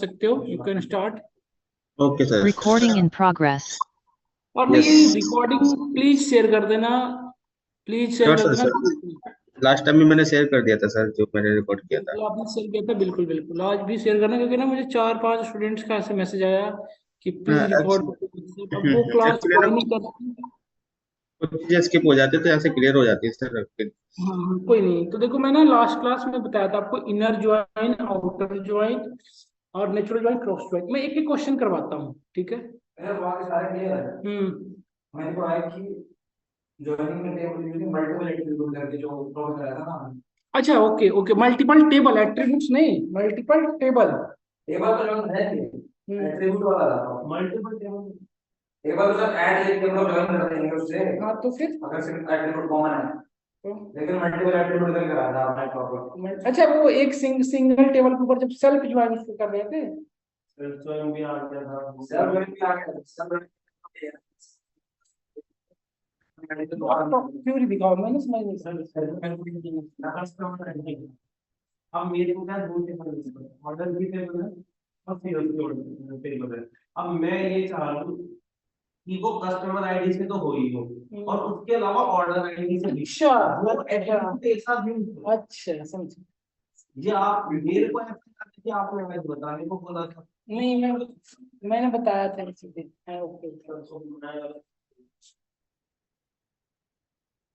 सकते हो, you can start. Okay sir. Recording in progress. और मैं ये यस रिकॉर्डिंग प्लीज शेयर कर देना, प्लीज शेयर श्योर कर सर। देना। सर लास्ट टाइम भी मैंने शेयर कर दिया था सर, जो मैंने रिकॉर्ड किया था। बिल्कुल आपने शेयर किया था, बिल्कुल बिल्कुल आज भी शेयर करना, क्योंकि ना मुझे 4-5 स्टूडेंट्स का ऐसे मैसेज आया कि प्लीज रिकॉर्ड। अब वो क्लास एक्चुअली ना ज्वाइन नहीं करते। कुछ चीजें स्किप हो जाती है तो यहाँ से क्लियर हो जाती है सर फिर। हाँ हाँ, कोई नहीं। तो देखो मैं ना लास्ट क्लास में बताया था आपको इनर ज्वाइन, आउटर ज्वाइन और नेचुरल ज्वाइन, क्रॉस ज्वाइन। मैं एक एक क्वेश्चन करवाता हूँ, ठीक है? मेरे बाकी सारे क्लियर है। मैंने पढ़ा है कि ज्वाइनिंग में टेबल यूजिंग मल्टीपल एट्रीब्यूट करके जो ड्रॉ कराया था ना। अच्छा, okay okay, multiple table, attributes नहीं, मल्टीपल टेबल। टेबल का जो है एट्रीब्यूट वाला था, मल्टीपल टेबल। टेबल तो ऐड लेके हम लोग ज्वाइन कर देंगे उससे। हाँ तो फिर अगर सिर्फ एट्रीब्यूट कॉमन है तो, लेकिन मल्टीपल एट्रीब्यूट करके करा था आपने प्रॉब्लम। अच्छा, वो एक सिंगल टेबल के ऊपर जब सेल्फ ज्वाइन कर रहे थे, सेल्फ ज्वाइन भी आ गया था, सेल्फ ज्वाइन भी आ गया था, सेल्फ थ्योरी दिखाओ, मैंने समझ नहीं सर। अब मेरे को क्या दो टेबल ऑर्डर भी टेबल है और फिर टेबल है। अब मैं ये चाह रहा हूँ कि वो कस्टमर आईडी से तो हो ही हो, और उसके अलावा ऑर्डर आईडी से भी। अच्छा, वो एट्रीब्यूट एक साथ भी। अच्छा समझ। ये आप मेरे को ऐसे करते कि आपने मैं बताने को बोला था। नहीं, मैंने बताया था इसीलिए। ओके,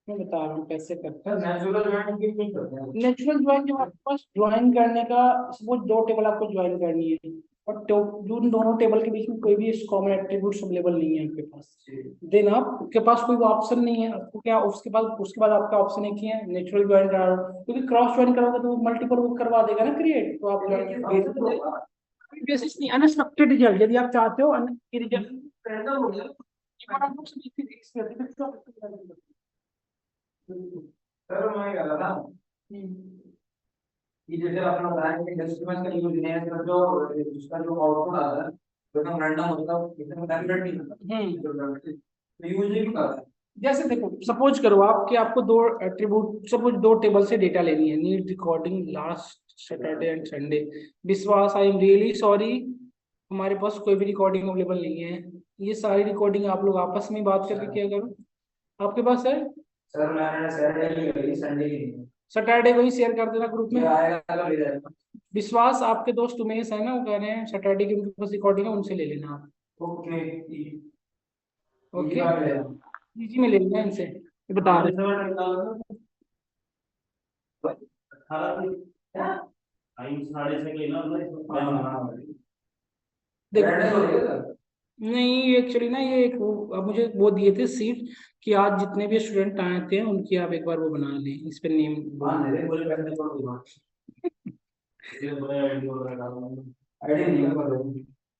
मैं बता रहा हूँ कैसे करते हैं। नेचुरल ज्वाइन क्यों करते हैं? नेचुरल ज्वाइन जब आपके पास ज्वाइन करने का सपोज दो टेबल आपको ज्वाइन करनी है और जो उन दोनों टेबल के बीच में कोई भी कॉमन एट्रीब्यूट्स अवेलेबल नहीं है आपके पास, देन आपके पास कोई ऑप्शन नहीं है आपको क्या, उसके बाद आपका ऑप्शन एक ही है, नेचुरल ज्वाइन करा लो। क्योंकि क्रॉस ज्वाइन करोगे तो वो मल्टीपल वो करवा देगा ना क्रिएट, तो आप बेसिस नहीं, अनस्ट्रक्चर्ड रिजल्ट यदि आप चाहते हो रिजल्ट रैंडम हो गया तो सर मैं कह रहा था कि जैसे आपने बताया कि डॉक्यूमेंट का यूज नहीं है, सर जो उसका जो आउटपुट आता है वो एकदम रैंडम होता है, एकदम डेफिनेट नहीं होता। तो यूज नहीं करता है। जैसे देखो सपोज करो आप कि आपको दो एट्रीब्यूट, सपोज दो टेबल से डेटा लेनी है, need recording last Saturday and Sunday. विश्वास, आई एम रियली सॉरी, हमारे पास कोई भी रिकॉर्डिंग अवेलेबल नहीं है। ये सारी रिकॉर्डिंग आप लोग आपस में बात करके क्या करो, आपके पास है? सर मैंने सैटरडे की करी, संडे की नहीं। सैटरडे को ही शेयर कर देना ग्रुप में, आएगा तो ले जाएगा। विश्वास, आपके दोस्त उमेश है ना, वो कह रहे हैं सैटरडे की उनके पास रिकॉर्डिंग है, उनसे ले लेना आप। ओके ओके, जी में ले लेना इनसे, ये बता रहे देखो। नहीं एक्चुअली ना ये एक अब मुझे वो दिए थे सीट कि आज जितने भी स्टूडेंट आए थे उनकी आप एक बार वो बना लें, इस पे नेम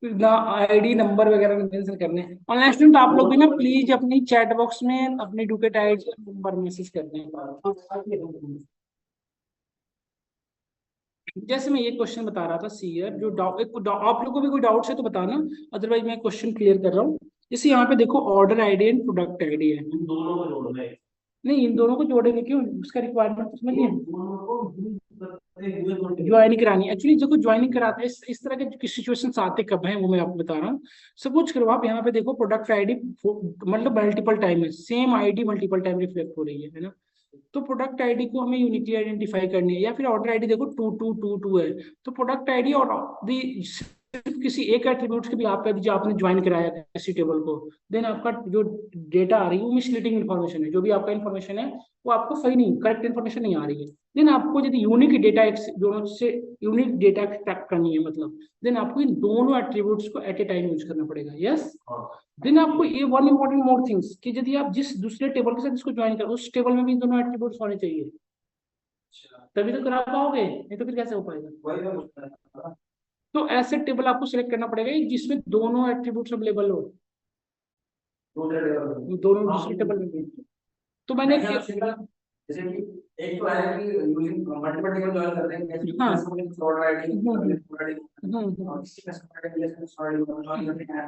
ना, आईडी नंबर वगैरह मेंशन करने। ऑनलाइन स्टूडेंट आप लोग भी ना प्लीज अपनी चैट बॉक्स में अपनी डुकेट आईडी नंबर मैसेज कर दें। जैसे मैं ये क्वेश्चन बता रहा था सीयर, जो डाउट आप लोगों को भी कोई डाउट है तो बताना, अदरवाइज मैं क्वेश्चन क्लियर कर रहा हूँ। जैसे यहाँ पे देखो order ID and product ID है, इन दोनों को जोड़ना है। नहीं, इन दोनों को जोड़ेंगे क्यों, उसका रिक्वायरमेंट तो समझिए, ज्वाइनिंग करानी। एक्चुअली जो ज्वाइनिंग कराते हैं इस तरह के सिचुएशन आते कब हैं वो मैं आपको बता रहा हूँ। सपोज करो आप यहाँ पे देखो प्रोडक्ट आईडी मतलब मल्टीपल टाइम है, same ID multiple time reflect हो रही है ना, तो प्रोडक्ट आईडी को हमें यूनिकली आइडेंटिफाई करनी है। या फिर ऑर्डर आईडी देखो 2222 है, तो प्रोडक्ट आईडी और सिर्फ किसी एक एट्रीब्यूट के भी आप जो आपने ज्वाइन कराया किसी टेबल को, देन आपका जो डेटा आ रही है वो मिसलीडिंग इन्फॉर्मेशन है, जो भी आपका इन्फॉर्मेशन है वो आपको सही नहीं, करेक्ट इन्फॉर्मेशन नहीं आ रही है। देन आपको यदि यूनिक डेटा दोनों से यूनिक डेटा एक्सट्रैक्ट करनी है मतलब, देन आपको इन दोनों एट्रीब्यूट्स को एट ए टाइम यूज करना पड़ेगा। यस, देन आपको ये वन इंपॉर्टेंट मोर थिंग्स कि यदि आप जिस दूसरे टेबल के साथ इसको ज्वाइन करो उस टेबल में भी दोनों एट्रीब्यूट्स होने चाहिए, तभी तो करा पाओगे, नहीं तो फिर कैसे हो पाएगा। तो ऐसे टेबल आपको सिलेक्ट करना पड़ेगा जिसमें दोनों एट्रीब्यूट्स अवेलेबल हो, दोनों दूसरे टेबल में भी। तो मैंने जैसे कि एक तो है कि यूजिंग मल्टीपल टेबल ज्वाइन करते हैं, जैसे हाँ ऑर्डर आईडी और किसी कस्टमर आईडी जैसे सॉरी ज्वाइन करते हैं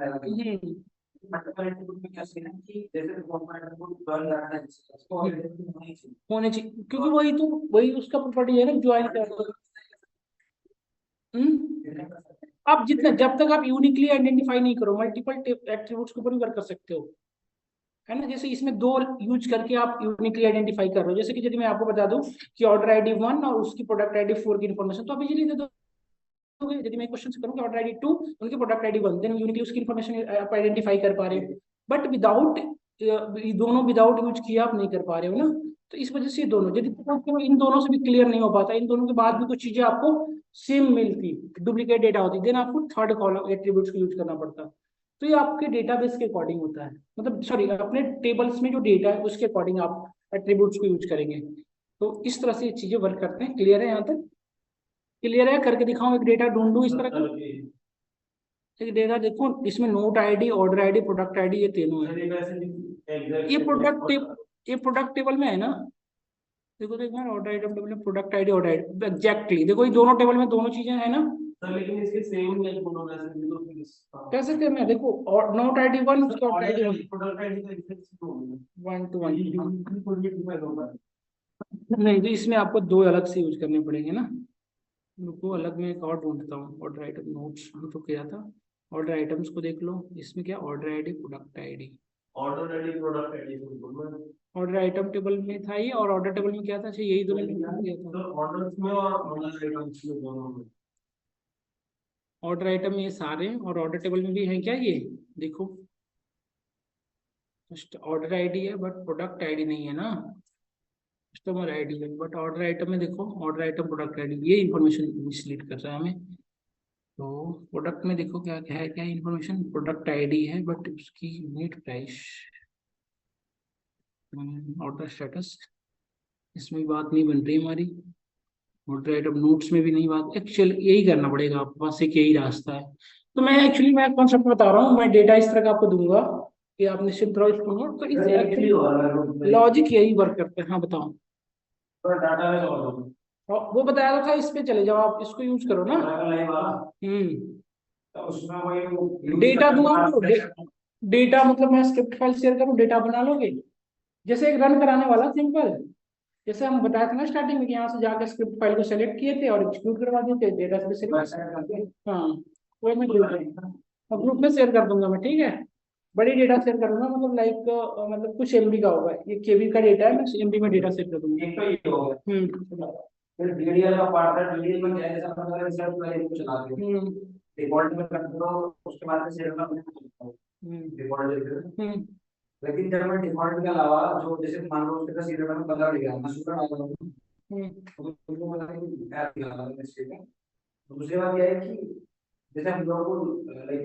मल्टीपल एट्रीब्यूट में क्या सीन है कि जैसे फॉर्मेट को ज्वाइन करना है इसको होने चाहिए, क्योंकि वही उसका प्रॉपर्टी है ना ज्वाइन करना। आप जितना, जब तक आप यूनिकली आइडेंटिफाई नहीं करो, मल्टीपल एट्रीब्यूट्स के ऊपर भी वर्क कर सकते हो, है ना। जैसे इसमें दो यूज करके आप यूनिकली आइडेंटिफाई कर रहे हो, जैसे कि यदि मैं आपको बता दूं कि ऑर्डर आईडी 1 और उसकी प्रोडक्ट आईडी 4 की इन्फॉर्मेशन, तो आप इजीली दे दोगे। यदि मैं क्वेश्चन करूँ कि ऑर्डर आईडी 2, उनकी प्रोडक्ट आईडी 1, देन यूनिकली उसकी इन्फॉर्मेशन आप आइडेंटिफाई कर पा रहे हो। बट विदाउट, दोनों विदाउट यूज किया आप नहीं कर पा रहे हो ना। तो इस वजह से ये दोनों, यदि इन दोनों से भी क्लियर नहीं हो पाता, इन दोनों के बाद भी कुछ चीजें आपको सेम मिलती, डुप्लीकेट डेटा होती, देन आपको थर्ड कॉलम एट्रीब्यूट्स को यूज करना पड़ता। तो ये आपके डेटाबेस के अकॉर्डिंग होता है, मतलब सॉरी, अपने टेबल्स में जो डेटा है उसके अकॉर्डिंग आप एट्रीब्यूट्स को यूज करेंगे। तो इस तरह से ये चीजें वर्क करते हैं। क्लियर है यहाँ तक? क्लियर है? करके दिखाऊं एक डेटा ढूंढूं इस तरह का। एक डेटा देखो, इसमें note ID, order ID, product ID, ये तीनों है। ये प्रोडक्ट टेबल में है ना। देखो देखो, ऑर्डर आइटम टेबल में product ID, order ID, exactly देखो, ये दोनों टेबल में दोनों चीजें है ना। सर लेकिन इसके सेम है दोनों में से, तो फिर कैसे थे मैं देखो, और नोट आईडी 1, उसका ऑर्डर आईडी 1, प्रोडक्ट आईडी का इफेक्ट होगा 1 to 1। कोई भी डिफाइन होगा। नहीं, तो इसमें आपको दो अलग से यूज करने पड़ेंगे ना। रुको, अलग में एक और ढूंढता हूँ। ऑर्डर आइटम नोट्स में तो किया था, ऑर्डर आइटम्स को देख लो। इसमें क्या, order ID, product ID, order ID product ID को ऑर्डर आइटम टेबल में था ये, और ऑर्डर टेबल में क्या था, अच्छा यही दो मैंने किया था। तो ऑर्डर्स में और ऑर्डर आइटम्स में दोनों में ऑर्डर आइटम में ये सारे हैं, और ऑर्डर टेबल में भी है क्या, ये देखो। ऑर्डर आईडी है बट प्रोडक्ट आईडी नहीं है ना, कस्टमर आईडी है बट ऑर्डर आइटम में देखो, ऑर्डर आइटम प्रोडक्ट आईडी, ये इन्फॉर्मेशन मिसलीड कर रहा है हमें। तो प्रोडक्ट में देखो क्या क्या है, क्या इन्फॉर्मेशन, प्रोडक्ट आईडी है बट उसकी यूनिट प्राइस, ऑर्डर स्टेटस, इसमें भी बात नहीं बन रही हमारी। ऑर्डर आइटम नोट्स में भी नहीं बात। एक्चुअल यही करना पड़ेगा, आपके पास एक यही रास्ता है। तो मैं एक्चुअली मैं कॉन्सेप्ट बता रहा हूँ, मैं डेटा इस तरह का आपको दूंगा कि आप निश्चित रहो इसको। तो इस एक्चुअली लॉजिक यही वर्क करते हैं। हाँ बताओ। डाटा में और वो बताया तो था, इस पे चले जाओ, आप इसको यूज करो ना। उसमें वही डेटा दूंगा आपको, डेटा मतलब मैं स्क्रिप्ट फाइल शेयर करूँ, डेटा बना लोगे। जैसे एक रन कराने वाला सिंपल, जैसे हम बताया था ना स्टार्टिंग में कि यहाँ से जाकर स्क्रिप्ट फाइल को सेलेक्ट किए थे और एग्जीक्यूट करवा दिए थे, डेटा से सेलेक्ट। हाँ, वो मैं ग्रुप में शेयर कर दूंगा मैं, ठीक है। बड़ी डेटा शेयर करूंगा, मतलब लाइक मतलब कुछ एमबी का होगा, ये केबी का डेटा है, मैं एमबी में डेटा शेयर कर दूंगा। एक तो ये हो गया। फिर डीडीएल का पार्ट है, डीडीएल में क्या है, जैसे अपन अगर रिसर्च वाले को चला दे डिफॉल्ट में कर दो, उसके बाद से शेयर करना पड़ेगा डिफॉल्ट। लेकिन जब मैं डिफॉल्ट के अलावा जो जैसे मान लो उसके पास सीधे मैंने 15 लिखा मैं शुक्र डाल दूं तो उनको पता है कि क्या लिखा है मिस्टेक है। दूसरी बात यह है कि जैसे हम लोग को लाइक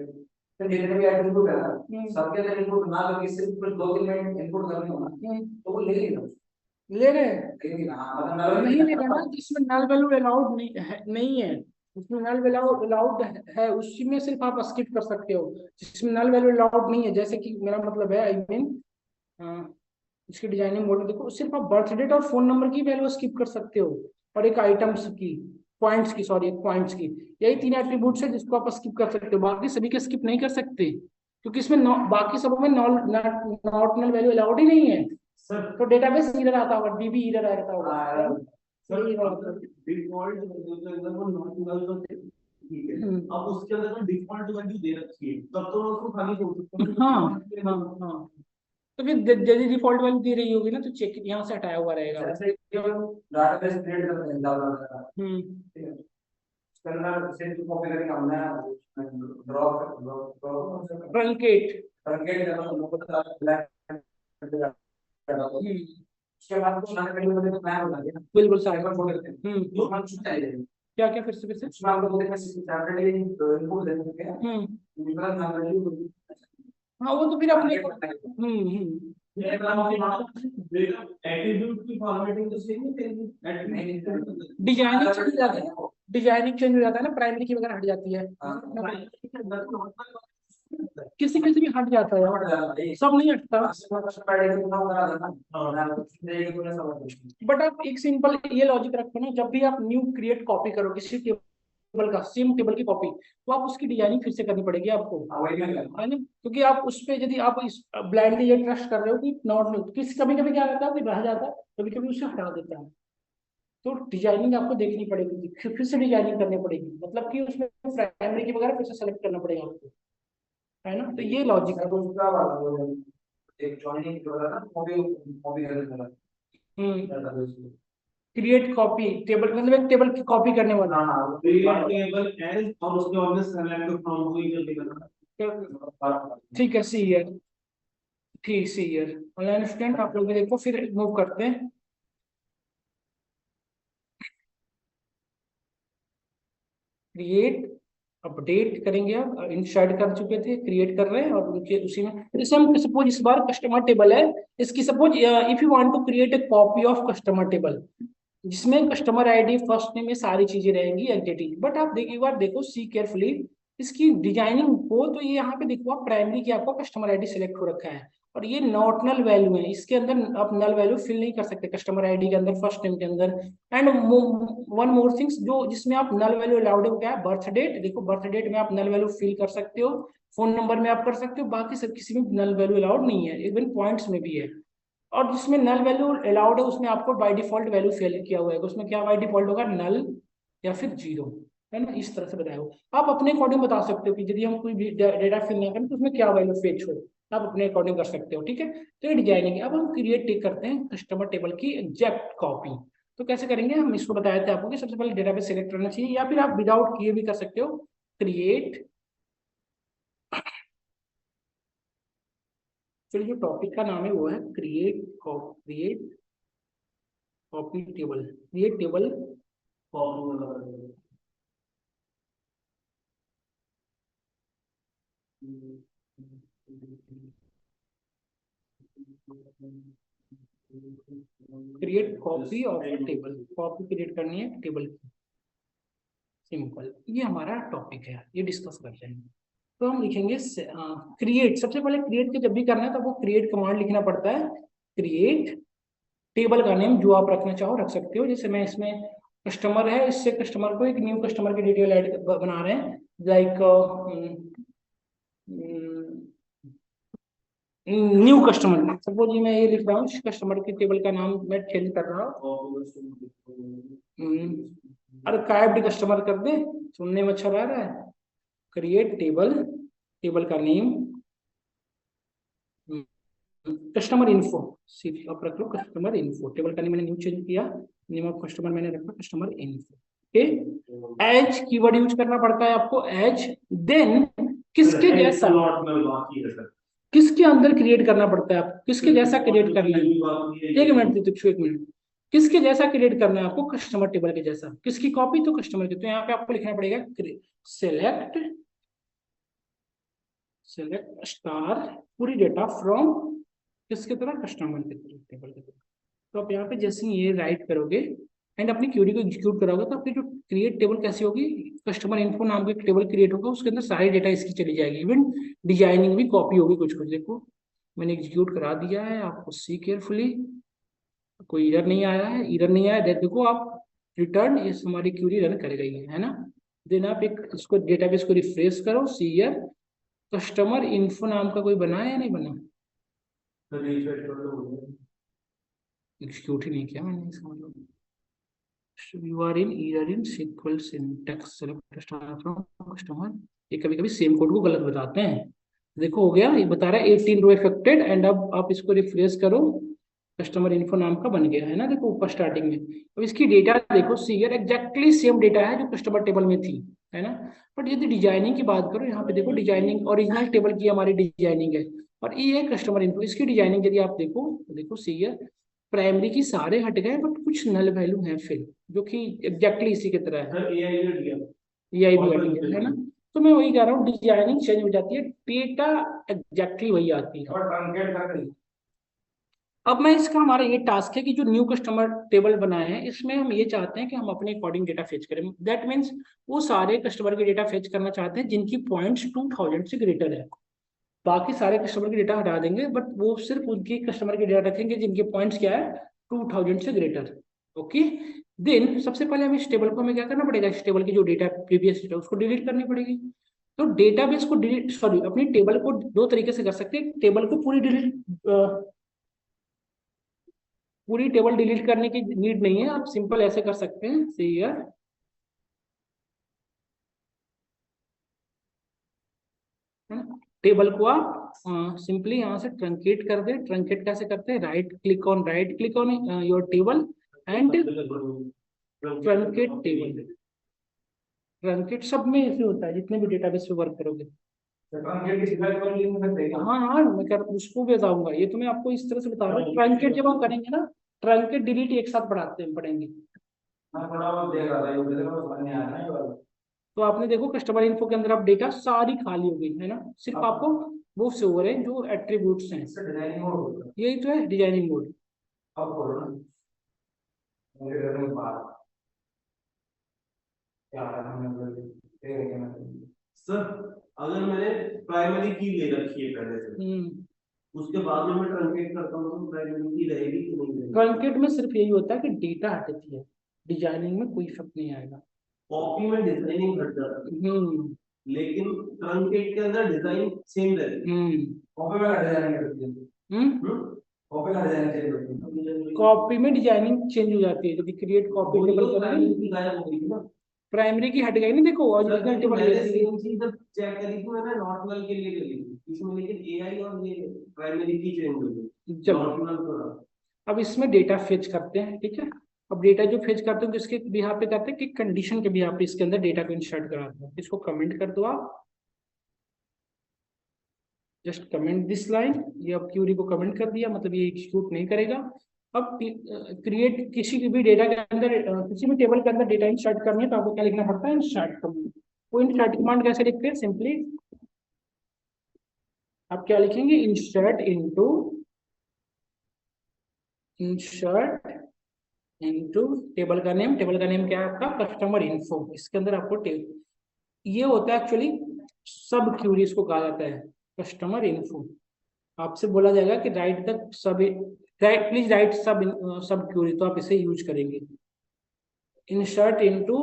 तो जितने भी एट्रीब्यूट है ना, सबके अंदर इनपुट ना करके सिर्फ कुछ 2-3 मिनट इनपुट करने होना तो वो ले लेगा, ले रहे हैं। लेकिन हाँ मतलब नहीं ले रहा, जिसमें नल वैल्यू अलाउड नहीं है, उसमें नल वैल्यू अलाउड है, उसी में सिर्फ आप स्किप कर सकते हो। जिसमें नल वैल्यू अलाउड नहीं है, जैसे कि मेरा मतलब है, आई मीन इसकी डिजाइनिंग मॉडल देखो, सिर्फ आप बर्थ डेट और फोन नंबर की वैल्यू स्किप कर सकते हो, और एक आइटम्स की, पॉइंट्स की, सॉरी, एक पॉइंट्स की। यही 3 एट्रीब्यूट्स है जिसको आप स्किप कर सकते हो, बाकी सभी के स्किप नहीं कर सकते, क्योंकि इसमें बाकी सबों में नॉट नल वैल्यू अलाउड ही नहीं है। तो डेटाबेस एरर आता होगा, डीबी एरर आता होगा। डिफॉल्ट वो नॉट नल तो ठीक है, अब उसके अंदर में डिफॉल्ट वैल्यू दे रखी है, तब तो मैं उसको खाली छोड़ सकता हूं। हाँ, तो फिर यदि डिफॉल्ट वैल्यू दे रही होगी ना, तो चेक यहाँ से हटाया हुआ रहेगा। जैसे डाटाबेस क्रिएट करते हैं ज्यादा ठीक है, उसके अंदर सिर्फ कॉपी करके हमने ट्रंकेट ट्रंकेट करना हम लोग को ब्लैक उसके बाद कुछ नया वैल्यू में प्लान बना दिया, बिल्कुल साइबर कोड करते हैं जो हम चाहिए। क्या क्या फिर से उसमें हम लोग देखते हैं सैटरडे इनपुट दे देते हैं दूसरा नया वैल्यू। हाँ, वो तो फिर अपने एट्रीब्यूट की फॉर्मेटिंग तो सेम ही डिजाइनिंग चेंज हो जाता है, डिजाइनिंग चेंज हो जाता है ना, प्राइमरी की वगैरह हट जाती है, किसी किसी भी हट जाता है, सब नहीं हटता। बट आप एक सिंपल ये लॉजिक रखो ना, जब भी आप न्यू क्रिएट कॉपी करो किसी टेबल का, सेम टेबल की कॉपी, तो आप उसकी डिजाइनिंग फिर से करनी पड़ेगी आपको, है ना। क्योंकि आप उस पे यदि आप इस ब्लाइंडली ये ट्रस्ट कर रहे हो कि नॉट किस, कभी कभी क्या होता है, रह जाता है, कभी कभी उसे हटा देता है। तो डिजाइनिंग आपको देखनी पड़ेगी, फिर से डिजाइनिंग करनी पड़ेगी, मतलब कि उसमें प्राइमरी की वगैरह फिर से सेलेक्ट करना पड़ेगा आपको, है ना। तो ये लॉजिक है। एक जॉइनिंग जो है ना वो भी करना क्रिएट कॉपी टेबल, मतलब एक टेबल की कॉपी करने वाला। हाँ क्रिएट टेबल एज और उसके बाद में सेलेक्ट फ्रॉम को ही करना। ठीक है, सी ईयर, ठीक सी ईयर ऑनलाइन स्टूडेंट आप लोग भी देखो, फिर मूव करते हैं। क्रिएट अपडेट करेंगे, अब इंसर्ट कर चुके थे, क्रिएट कर रहे हैं और उनके उसी में जैसे हम सपोज इस बार कस्टमर टेबल है, इसकी suppose if you want to create a copy of customer table, जिसमें कस्टमर आईडी फर्स्ट नेम में सारी चीजें रहेंगी एग्जैक्टली, बट आप देखिए एक बार देखो सी केयरफुली इसकी डिजाइनिंग को, तो ये यहाँ पे देखो आप प्राइमरी की आपको कस्टमर आईडी सेलेक्ट हो रखा है, और ये नॉट नल वैल्यू है, इसके अंदर आप नल वैल्यू फिल नहीं कर सकते कस्टमर आईडी के अंदर, फर्स्ट नेम के अंदर। एंड वन मोर थिंग्स जो जिसमें आप नल वैल्यू अलाउड है वो क्या है, बर्थ डेट, देखो बर्थ डेट में आप नल वैल्यू फिल कर सकते हो, फोन नंबर में आप कर सकते हो, बाकी सब किसी में नल वैल्यू अलाउड नहीं है, इवन पॉइंट्स में भी है। और जिसमें नल वैल्यू अलाउड है उसमें आपको बाय डिफॉल्ट वैल्यू फिल किया हुआ है, उसमें क्या बाय डिफॉल्ट होगा, नल या फिर जीरो, है ना, इस तरह से बताया हो। आप अपने अकॉर्डिंग बता सकते हो कि यदि हम कोई डेटा फिल ना करें तो उसमें क्या वैल्यू फेच हो, आप अपने अकॉर्डिंग कर सकते हो, ठीक है। तो ये डिजाइनिंग है। अब हम क्रिएट करते हैं कस्टमर टेबल की एग्जैक्ट कॉपी। तो कैसे करेंगे, हम इसको बताए थे आपको कि सबसे पहले डेटाबेस सेलेक्ट करना चाहिए, या फिर आप विदाउट किए भी कर सकते हो, क्रिएट, फिर जो टॉपिक का नाम है वो है create copy table, create table create copy of table, copy create करनी है टेबल की, सिंपल, ये हमारा टॉपिक है, ये डिस्कस कर रहे हैं। तो हम लिखेंगे क्रिएट, सबसे पहले क्रिएट के जब भी करना है तो वो क्रिएट कमांड लिखना पड़ता है, क्रिएट टेबल का नेम जो आप रखना चाहो रख सकते हो, जैसे मैं इसमें कस्टमर है, इससे कस्टमर को एक न्यू कस्टमर की डिटेल ऐड बना रहे हैं, लाइक न्यू कस्टमर, सपोज मैं ये लिख रहा हूँ, कस्टमर के टेबल का नाम मैं चेंज कर रहा हूँ, आर्काइव्ड कस्टमर कर दे, सुनने में अच्छा लग रहा है, क्रिएट टेबल, टेबल का नेम कस्टमर इन्फो, सिर्फ आप रख लो कस्टमर इन्फो, टेबल का नेम मैंने न्यू चेंज किया, नेम ऑफ कस्टमर मैंने रखा customer info, okay. As keyword use करना पड़ता है आपको, एज, देन किसके जैसा, किसके अंदर क्रिएट करना पड़ता है आपको, किसके जैसा क्रिएट करना है, एक मिनट दीक्षु, एक मिनट, किसके जैसा क्रिएट करना है आपको, कस्टमर टेबल के जैसा, किसकी कॉपी, तो कस्टमर की, तो यहाँ पे आपको लिखना पड़ेगा सेलेक्ट स्टार पूरी डेटा फ्रॉम किसकी तरह, कस्टमर की तरह, टेबल की तरह। तो आप यहाँ पे जैसे ही ये राइट करोगे एंड अपनी क्यूरी को एग्जीक्यूट करोगे तो आपकी जो क्रिएट टेबल कैसी होगी, कस्टमर इन्फो नाम का टेबल क्रिएट होगा, उसके अंदर सारी डेटा इसकी चली जाएगी, इवन डिजाइनिंग भी कॉपी होगी कुछ कुछ, देखो मैंने एग्जीक्यूट करा दिया है, आपको सी केयरफुली, कोई इरर नहीं आया है, इरर नहीं आया, देखो आप रिटर्न, ये हमारी क्यूरी रन कर गई है ना। देन आप एक इसको डेटाबेस को रिफ्रेश करो, सी ईयर कस्टमर इन्फो नाम का कोई बना है या नहीं बना, एग्जीक्यूट ही नहीं किया मैंने, इसका मतलब you are in error in SQL syntax, select star from customer, ये कभी कभी सेम कोड को गलत बताते हैं, देखो हो गया, ये बता रहा है 18 रो इफेक्टेड, एंड अब आप इसको रिफ्रेश करो, कस्टमर इन्फो नाम का बन गया है ना, देखो ऊपर स्टार्टिंग में। अब इसकी डेटा देखो, सी ईयर एग्जैक्टली सेम डेटा है जो कस्टमर टेबल में थी, है ना। बट यदि डिजाइनिंग की बात करो, यहाँ पे देखो डिजाइनिंग ओरिजिनल टेबल की हमारी डिजाइनिंग है, और ये है कस्टमर इन्फो, इसकी डिजाइनिंग यदि आप देखो तो देखो सी ईयर प्राइमरी की सारे हट गए, बट कुछ नल वैल्यू है फिर, जो कि एग्जैक्टली इसी की तरह है, एआई भी हट गया है ना। तो मैं वही कह रहा हूँ, डिजाइनिंग चेंज हो जाती है, डेटा एग्जैक्टली वही आती है। अब मैं इसका, हमारा ये टास्क है कि जो न्यू कस्टमर टेबल बनाए हैं इसमें हम ये चाहते हैं कि हम अपने अकॉर्डिंग डेटा फेच करें, दैट मीन्स वो सारे कस्टमर के डेटा फेच करना चाहते हैं जिनकी पॉइंट्स 2000 से ग्रेटर है, बाकी सारे कस्टमर के डेटा हटा देंगे, बट वो सिर्फ उनके कस्टमर के डेटा रखेंगे जिनके पॉइंट्स क्या है, 2000 से ग्रेटर, ओके। देन सबसे पहले हम इस टेबल को हमें क्या करना पड़ेगा, इस टेबल की जो डेटा प्रीवियस डेटा उसको डिलीट करनी पड़ेगी। तो डेटाबेस को डिलीट, सॉरी अपनी टेबल को दो तरीके से कर सकते हैं, टेबल को पूरी टेबल डिलीट करने की नीड नहीं है, आप सिंपल ऐसे कर सकते हैं, सी हियर टेबल को आप सिंपली यहाँ से ट्रंकेट कर दे। ट्रंकेट कैसे करते हैं, right click on your table and truncate table. Truncate सब में ऐसे होता है जितने भी डेटाबेस पे वर्क करोगे। हाँ हाँ, मैं कर उसको भी बताऊंगा, ये तो मैं आपको इस तरह से बता रहा हूँ। ट्रंकेट जब हम करेंगे ना, ट्रंकेट डिलीट एक साथ पढ़ेंगे। तो आपने देखो कस्टमर इन्फो के अंदर अब डेटा सारी खाली हो गई है ना, सिर्फ आपको वो से हो रहे हैं जो एट्रीब्यूट्स हैं। यही तो है डिजाइनिंग मोड। सर अगर मैंने प्राइमरी की ले रखी है पहले से, उसके बाद में मैं ट्रंकेट करता हूँ तो प्राइमरी की रहेगी कि नहीं रहेगी? ट्रंकेट में सिर्फ यही होता है कि डेटा हटती है, डिजाइनिंग में कोई फर्क नहीं आएगा। कॉपी में डिजाइनिंग हट जाती है, लेकिन ट्रंकेट के अंदर डिजाइन सेम रहती है। कॉपी में डिजाइनिंग करती है, कॉपी का डिजाइनिंग चेंज होती है। कॉपी में डिजाइनिंग चेंज हो जाती है, यदि क्रिएट कॉपी टेबल प्राइमरी की गायब हो गई थी ना। प्राइमरी की हट गई ना, देखो ओरिजिनल टेबल मैंने सेम चीज जब चेक करी थी मैंने नॉर्मल के लिए करी थी इसमें, लेकिन एआई और ये प्राइमरी की चेंज हो गई। नॉर्मल तो अब इसमें डेटा फेच करते हैं, ठीक है। अब डेटा जो फेच करते हैं किसके बिहाफ पे करते हैं, कि कंडीशन के बिहाफ पे इसके अंदर डेटा को इंसर्ट कराते हैं। इसको कमेंट कर दो आप, जस्ट कमेंट दिस लाइन। ये अब क्यूरी को कमेंट कर दिया, मतलब ये एग्जीक्यूट नहीं करेगा। अब क्रिएट किसी भी डेटा के अंदर किसी भी टेबल के अंदर डेटा इंसर्ट करनी है तो आपको क्या लिखना पड़ता है, इंसर्ट कमांड। वो इंसर्ट कमांड कैसे लिखते हैं, सिंपली आप क्या लिखेंगे, इंसर्ट इनटू टेबल का नेम। टेबल का नेम क्या है आपका, कस्टमर इन्फो। इसके अंदर आपको टेबल, ये होता है एक्चुअली सब क्यूरीज को कहा जाता है कस्टमर इन्फो। आपसे बोला जाएगा कि right the sub, please right सब क्यूरी, तो आप इसे यूज करेंगे। इंसर्ट इनटू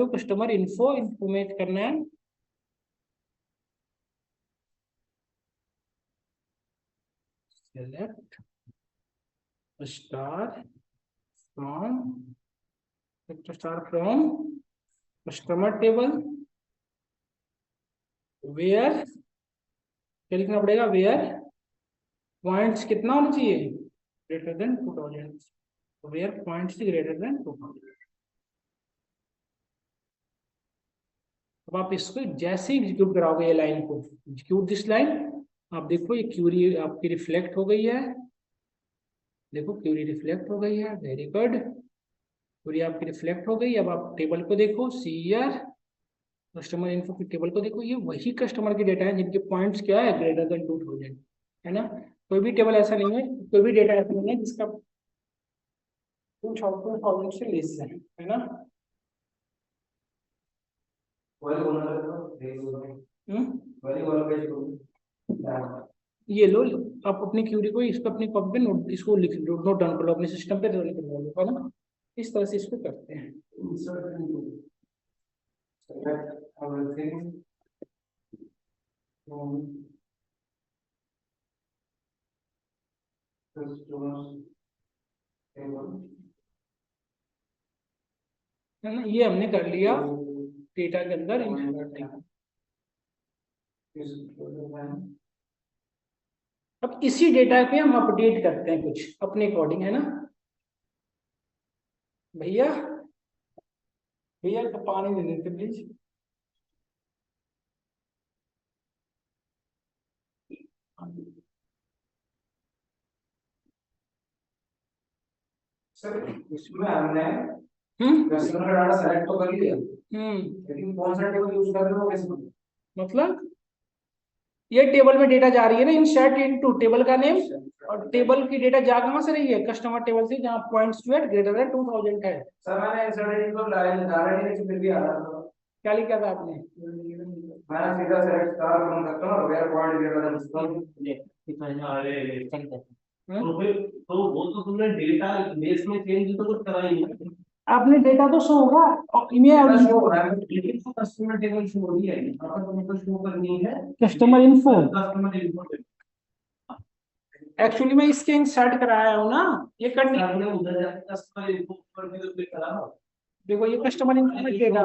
कस्टमर इन्फो, इंफॉर्मेट करना है। select star from customer table where, क्या लिखना पड़ेगा, where पॉइंट्स कितना होना चाहिए, greater than 2000, where points greater than 2000। अब आप इसको जैसे एग्जीक्यूट कराओगे ये लाइन को, एग्जीक्यूट दिस लाइन, आप देखो ये क्यूरी आपकी रिफ्लेक्ट हो गई है। देखो क्यूरी रिफ्लेक्ट हो गई है, वेरी गुड, क्यूरी आपकी रिफ्लेक्ट हो गई। अब आप टेबल को देखो, सीआर कस्टमर इन्फो की टेबल को देखो, ये वही कस्टमर के डेटा है जिनके पॉइंट्स क्या है, ग्रेटर देन 2000, है ना। कोई भी टेबल ऐसा नहीं है, कोई भी डेटा ऐसा नहीं है जिसका 2000 से लेस है ना। ये लो, आप अपनी क्यूरी को इस पर अपनी कॉपी पे नोट, इसको लिख नोट डाउन कर लो अपने सिस्टम पे, है ना। इस तरह से इसको करते हैं। है ना, ये हमने कर लिया डेटा के अंदर। अब इसी डेटा पे हम अपडेट करते हैं कुछ अपने अकॉर्डिंग, है ना। भैया भैया तो पानी दे देते प्लीज। सर इसमें हमने कस्टमर का डाटा सेलेक्ट तो कर लिया, लेकिन कौन सा टेबल यूज कर रहे हो कैसे, मतलब ये टेबल में डेटा जा रही है ना, इंसर्ट इनटू टेबल का नेम, और टेबल की डेटा जा कहां से रही है, कस्टमर टेबल से, जहां पॉइंट्स जो है ग्रेटर देन 2000 है। सर मैंने इंसर्ट इनटू डायरेक्टली नहीं, फिर भी आ रहा था। क्या लिखा था आपने, मैंने सीधा select star from customer where point greater than, अरे तो फिर तो वो तो तुमने डेटा बेस में चेंज तो कुछ करा ही नहीं। आपने डेटा तो शो होगा और ईमेल शो हो रहा है लेकिन वो कस्टमर टेबल शो हो रही है यहाँ पर तुमको शो करनी है customer info. Customer info actually मैं इसके इंसर्ट कराया हूँ ना, ये करनी। आपने उधर जाके कस्टमर इन्फो पर भी तो क्लिक करा देखो ये कस्टमर इन्फो में डेटा,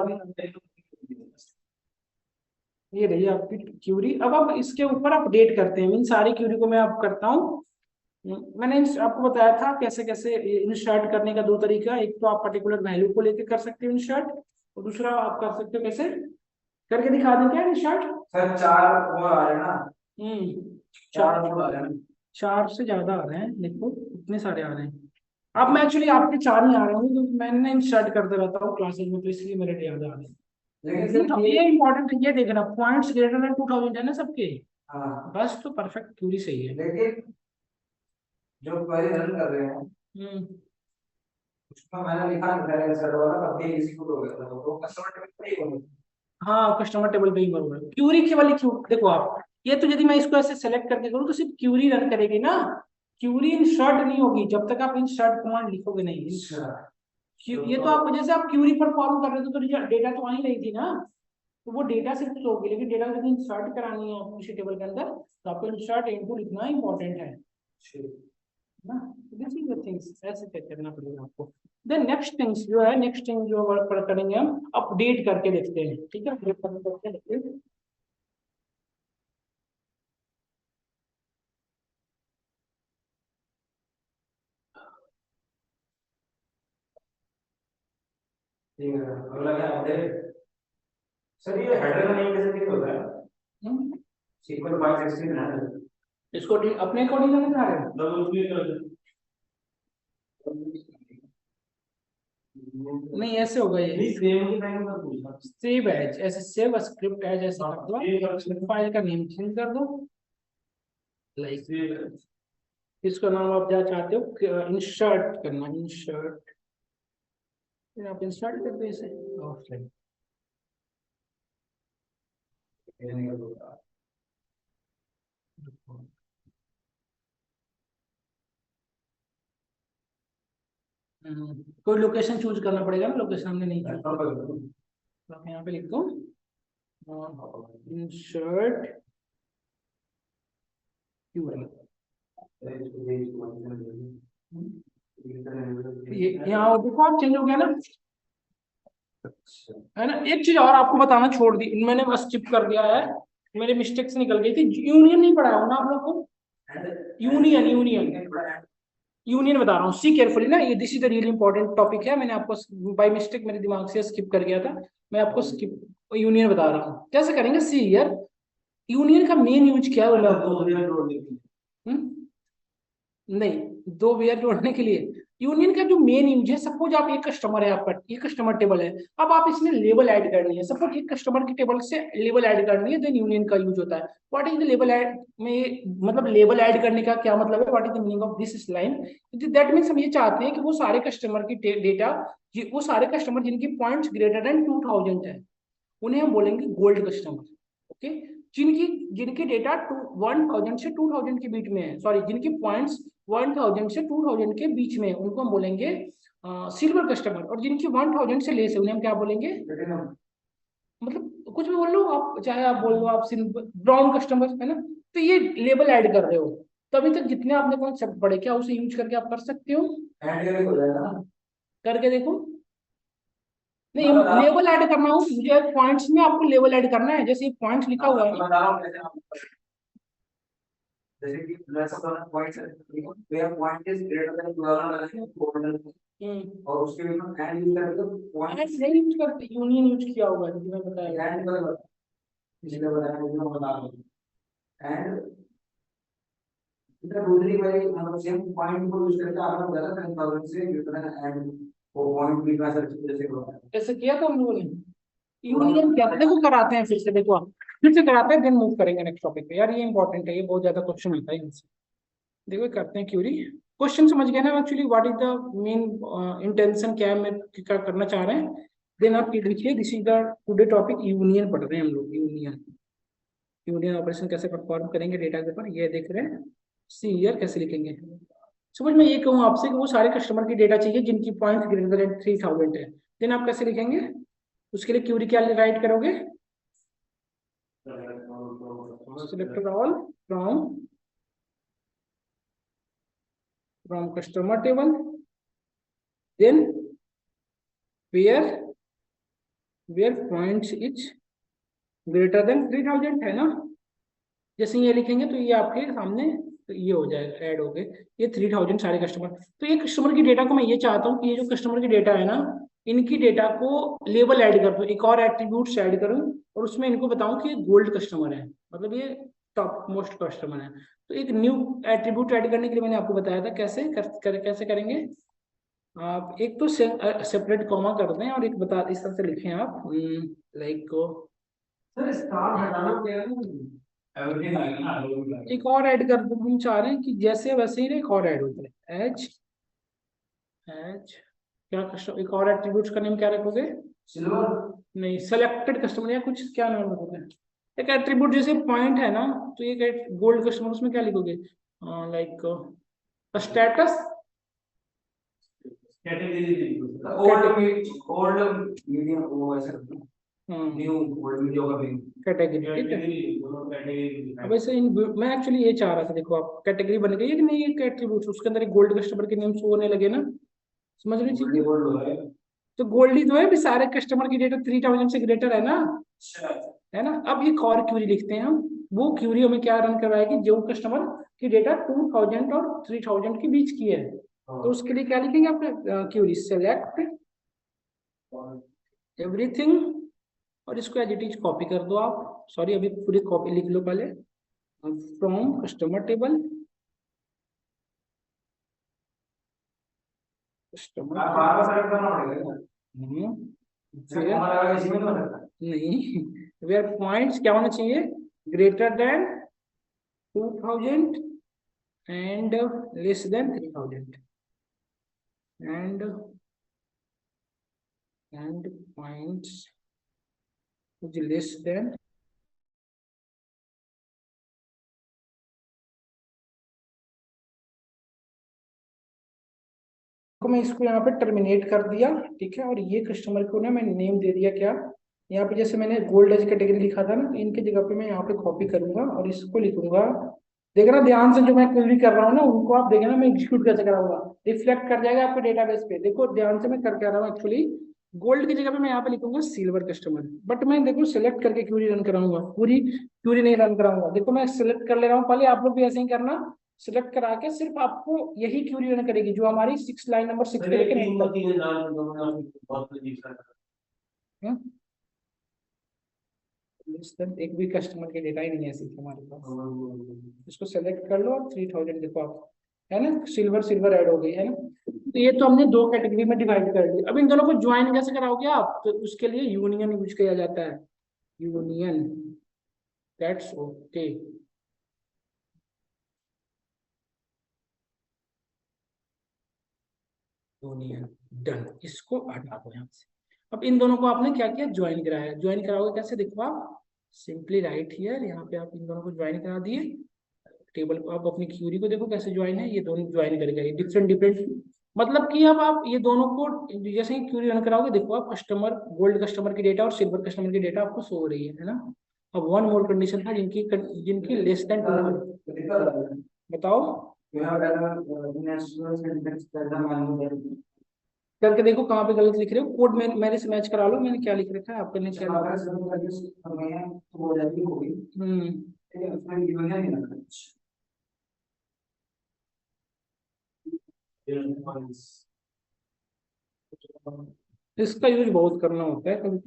ये रही आपकी क्यूरी। अब आप इसके ऊपर अपडेट करते हैं, इन सारी क्यूरी को मैं आप करता हूँ। मैंने आपको बताया था कैसे कैसे इंसर्ट करने का दो तरीका, एक तो आप पर्टिकुलर वैल्यू को लेकर कर सकते हो इंसर्ट, और दूसरा आप कर सकते हो कैसे करके दिखा दें क्या इंसर्ट। सर 4 वो आ रहे हैं ना चार 4 वो आ रहे हैं 4 से ज्यादा आ रहे हैं, देखो इतने सारे आ रहे हैं। अब मैं एक्चुअली आपके 4 ही आ रहे हूँ क्योंकि मैंने इंसर्ट करते रहता हूँ क्लासेस में, तो इसलिए मेरे याद आ रहे हैं। लेकिन सर ये इंपॉर्टेंट है, ये देखना पॉइंट्स ग्रेटर देन 2000 है ना सबके, हाँ बस तो परफेक्ट क्यूरी सही है। लेकिन जो क्वेरी रन कर रहे हैं हम्म उसमें मैंने लिखा है सर वाला कभी एग्जीक्यूट हो गया था तो कस्टमर टेबल पे ही होगा हाँ कस्टमर टेबल पे ही बरोबर क्यूरी की वाली क्यू देखो आप, ये तो यदि मैं इसको ऐसे सेलेक्ट करके करूँ तो सिर्फ क्यूरी रन करेगी ना, क्यूरी इंसर्ट नहीं होगी जब तक आप इंसर्ट कमांड लिखोगे नहीं। अच्छा ये तो आप जैसे आप क्यूरी परफॉर्म कर रहे थे तो डेटा तो आ ही रही थी ना, तो वो डेटा सिर्फ तो होगी, लेकिन डेटा यदि इंसर्ट करानी है आपको किसी टेबल के अंदर तो आपको इंसर्ट इनटू लिखना इंपॉर्टेंट है ना। दिस इज द थिंग्स, ऐसे क्या करना पड़ेगा आपको। देन नेक्स्ट थिंग्स जो है, नेक्स्ट थिंग जो वर्क पर करेंगे हम अपडेट करके देखते हैं, ठीक है अपडेट करके देखते हैं। ठीक है अगला क्या अपडेट सर ये हेडर का नेम कैसे चेंज होता है सीक्वल 516 है इसको अपने अकॉर्डिंग करना चाह रहे हैं। डबल क्लिक कर दे नहीं ऐसे होगा ये, नहीं सेम के टाइम पर पूछा सेव एज, ऐसे सेव स्क्रिप्ट एज ऐसे कर दो, फाइल का नेम चेंज कर दो, लाइक इसका नाम आप क्या चाहते हो, इंसर्ट करना, इंसर्ट, फिर आप इंसर्ट कर दो इसे ऑफलाइन। कोई लोकेशन चूज करना पड़ेगा ना, लोकेशन हमने नहीं चूज, तो आप यहाँ पे लिख दो इंसर्ट क्यूरी, ये यहाँ देखो आप चेंज हो गया ना, है ना। एक चीज और आपको बताना छोड़ दी मैंने, बस स्किप कर दिया है, मेरे मिस्टेक से निकल गई थी, यूनियन नहीं पढ़ाया हो ना आप लोग को, यूनियन यूनियन यूनियन बता रहा हूँ, सी केयरफुली ना, ये this is the really important topic है, मैंने आपको बाय मिस्टेक मेरे दिमाग से स्किप कर गया था, मैं आपको स्किप यूनियन बता रहा हूँ कैसे करेंगे। सी यार यूनियन का मेन यूज क्या है वो मैं आपको नहीं, दो वेयर जोड़ने के लिए यूनियन का जो मेन यूज है, सपोज आप एक कस्टमर है आपका, ये कस्टमर टेबल है, अब आप इसमें लेबल ऐड करनी है, सपोज एक कस्टमर की टेबल से लेबल ऐड करनी है, देन यूनियन का यूज होता है। What is the label add में, मतलब लेबल ऐड करने का क्या मतलब है, what is the meaning of this line, that means हम ये चाहते हैं कि वो सारे कस्टमर की डेटा, वो सारे कस्टमर जिनकी पॉइंट्स ग्रेटर देन 2000 है उन्हें हम बोलेंगे गोल्ड कस्टमर, ओके। जिनकी जिनके डेटा 1000 से 2000 के बीच में है, सॉरी जिनकी पॉइंट्स 1000 से 2000 के बीच में है उनको हम बोलेंगे सिल्वर कस्टमर, और जिनकी 1000 से लेस है उन्हें हम क्या बोलेंगे, मतलब कुछ भी बोल लो आप, चाहे आप बोल लो आप ब्राउन कस्टमर, है ना। तो ये लेबल ऐड कर रहे हो, तभी तक जितने आपने कॉन्सेप्ट पढ़े क्या उसे यूज करके आप कर सकते हो, करके देखो। नहीं लेबल ऐड करना हो मुझे पॉइंट्स में, आपको लेबल ऐड करना है, जैसे पॉइंट्स लिखा हुआ है, बता रहा हूँ कैसे आप जैसे कि point where point is greater than 2000 और उसके लिए हम एंड यूज करते हैं पॉइंट नहीं यूज करते, यूनियन यूज किया होगा जो मैं बताया, एंड पर इसलिए बताया मुझे बता रहा हूं एंड इधर दूसरी वाली मतलब सेम पॉइंट को यूज करके आपने बताया था 1000 से ग्रेटर एंड वो पॉइंट भी का सर्च जैसे होता है ऐसे किया था हम लोगों ने, यूनियन क्या था देखो, कराते हैं फिर से, देखो आप फिर से कराते हैं, देन मूव करेंगे नेक्स्ट टॉपिक पे, यार ये इंपॉर्टेंट है, ये बहुत ज्यादा क्वेश्चन आता है इनसे। देखो करते हैं क्यूरी, क्वेश्चन समझ गए ना actually what is the main intention, क्या है मैं क्या करना चाह रहे हैं। देन आप लिखिए this is the today topic, union पढ़ रहे हैं हम लोग, यूनियन, यूनियन ऑपरेशन कैसे परफॉर्म करेंगे डेटा के ऊपर, ये देख रहे हैं। सी ईयर कैसे लिखेंगे, सपोज मैं ये कहूँ आपसे कि वो सारे कस्टमर की डेटा चाहिए जिनकी पॉइंट ग्रेटर देन 3000 है, देन आप कैसे लिखेंगे? उसके लिए क्यूरी क्या राइट करोगे? Select all from customer table, then where points is greater than 3000 है ना। जैसे ये लिखेंगे तो ये आपके सामने तो ये हो जाएगा, ऐड हो गए ये 3000 सारे कस्टमर। तो ये कस्टमर की डेटा को मैं ये चाहता हूँ कि ये जो कस्टमर की डेटा है ना, इनकी डेटा को लेबल ऐड कर दो, एक और एट्रीब्यूट्स ऐड करूँ और उसमें इनको बताऊं कि ये गोल्ड कस्टमर है, मतलब ये टॉप मोस्ट कस्टमर है। तो एक न्यू एट्रीब्यूट ऐड करने के लिए मैंने आपको बताया था कैसे करेंगे। आप एक तो सेपरेट कॉमा कर दें और एक बता इस तरह से लिखें आप, लाइक सर स्टार हटाना क्या है? एवरीथिंग आएगा ना, लोगों का एक और ऐड कर दो। हम चाह रहे हैं कि जैसे वैसे ही एक और ऐड होता है, एच क्या कस्टमर, एक और एट्रीब्यूट्स का नेम क्या रखोगे? सिल्वर। नहीं, सेलेक्टेड कस्टमर या कुछ क्या नाम रखोगे? एक एट्रीब्यूट जैसे पॉइंट है ना, तो एक गोल्ड कस्टमर उसमें क्या लिखोगे? Like status category old medium वो ऐसा न्यू ओल्ड मीडियम का भी कैटेगरी, ठीक है। कैटेगरी अब ऐसे इन मैं एक्चुअली ये चाह रहा था, देखो आप कैटेगरी बन गई है कि नहीं, एक एट्रीब्यूट उसके अंदर एक गोल्ड कस्टमर के नेम शो होने लगे ना, समझ रही चीज? गोल्ड है। तो गोल्ड ही तो है भी, सारे कस्टमर की डेटा 3000 से ग्रेटर है ना, है ना। अब एक और क्यूरी लिखते हैं हम, वो क्यूरी हमें क्या रन करवाएगी, जो कस्टमर की डेटा 2000 और 3000 के बीच की है। तो उसके लिए क्या लिखेंगे आपने? क्यूरी सेलेक्ट एवरीथिंग, और इसको एज इट इज कॉपी कर दो आप, सॉरी अभी पूरी कॉपी लिख लो पहले, from customer table, customer bar select करना पड़ेगा नहीं, वेयर पॉइंट्स क्या होना चाहिए? Greater than 2000 and less than 3000 and points which less than को मैं इसको यहाँ पे टर्मिनेट कर दिया, ठीक है। और ये कस्टमर को ना मैं नेम दे दिया क्या, यहाँ पे जैसे मैंने गोल्ड एज कैटेगरी लिखा था ना, तो इनके जगह पे मैं यहाँ पे कॉपी करूंगा और इसको लिखूंगा। देखना ध्यान से, जो मैं क्वेरी कर रहा हूँ ना उनको आप देखना मैं एग्जीक्यूट कैसे कराऊंगा, रिफ्लेक्ट कर जाएगा आपके डेटाबेस पे। देखो ध्यान से मैं कर क्या रहा हूँ एक्चुअली, गोल्ड की जगह पे मैं यहाँ पे लिखूंगा सिल्वर कस्टमर, बट मैं देखो सिलेक्ट करके क्यूरी रन कराऊंगा, पूरी क्यूरी नहीं रन कराऊंगा। देखो मैं सिलेक्ट कर ले रहा हूँ, पहले आप लोग भी ऐसे ही करना, सिलेक्ट करा के सिर्फ आपको यही क्यूरी रन करेगी जो हमारी 6 लाइन नंबर 6 पे एक भी कस्टमर के डेटा ही नहीं है सिर्फ हमारे पास। इसको सेलेक्ट कर लो और 3000 देखो आप, है ना, सिल्वर सिल्वर ऐड हो गई है ना। तो ये तो हमने दो कैटेगरी में डिवाइड कर दी। अब इन दोनों को ज्वाइन कैसे कराओगे आप? तो उसके लिए यूनियन यूज किया जाता है, union, that's okay. Union done, इसको हटा दो यहाँ से। अब इन दोनों को आपने क्या किया? ज्वाइन कराया। ज्वाइन कराओगे कैसे? देखो आप सिंपली राइट हियर, यहाँ पे आप इन दोनों को ज्वाइन करा दिए टेबल को। आप अपनी क्यूरी को देखो कैसे ज्वाइन है, ये दोनों ज्वाइन करेगा, ये डिफरेंट डिफरेंट, मतलब कि अब आप ये दोनों को जैसे ही क्यूरी रन कराओगे, देखो आप कस्टमर गोल्ड कस्टमर की डेटा और सिल्वर कस्टमर की डेटा आपको शो हो रही है ना। अब वन मोर कंडीशन था, जिनकी लेस देन 200, बताओ करके देखो कहाँ पे गलत लिख रहे हो। कोड में मेरे से मैच करा लो, मैंने क्या लिख रखा है, आपके ने क्या इसका यूज बहुत करना होता है कभी,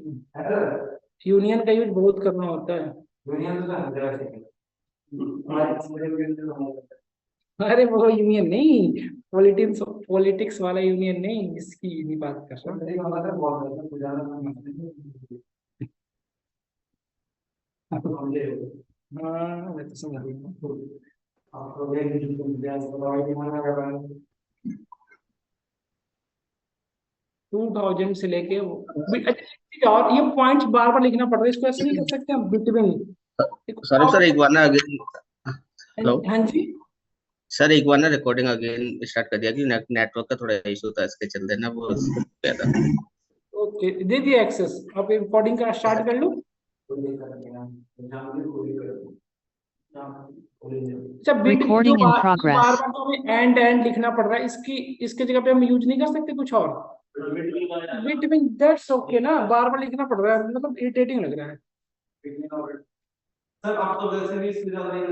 यूनियन का यूज बहुत करना होता है। अरे वो यूनियन नहीं, पॉलिटिक्स वाला यूनियन नहीं, इसकी नहीं बात कर रहा। हाँ मैं तो समझ रही हूँ। 2000 से लेके और ये पॉइंट्स बार बार लिखना पड़ रहा है, इसको ऐसे नहीं कर सकते हम बिटवीन। सर एक बार ना अगेन, हेलो हाँ जी, सर एक बार ना रिकॉर्डिंग अगेन स्टार्ट कर दिया कि नेटवर्क का थोड़ा इशू था, इसके चलते ना वो क्या था। ओके, दे दिया एक्सेस, आप रिकॉर्डिंग का स्टार्ट कर लो। अच्छा, बिट जो Recording in बार progress. बार तो हमें एंड एंड लिखना पड़ रहा है, इसकी इसके जगह पे हम यूज नहीं कर सकते कुछ और? बिट मीन दैट्स ओके ना, बार बार लिखना पड़ रहा है, मतलब इरिटेटिंग लग रहा है। सर आप तो वैसे भी इससे ज्यादा ही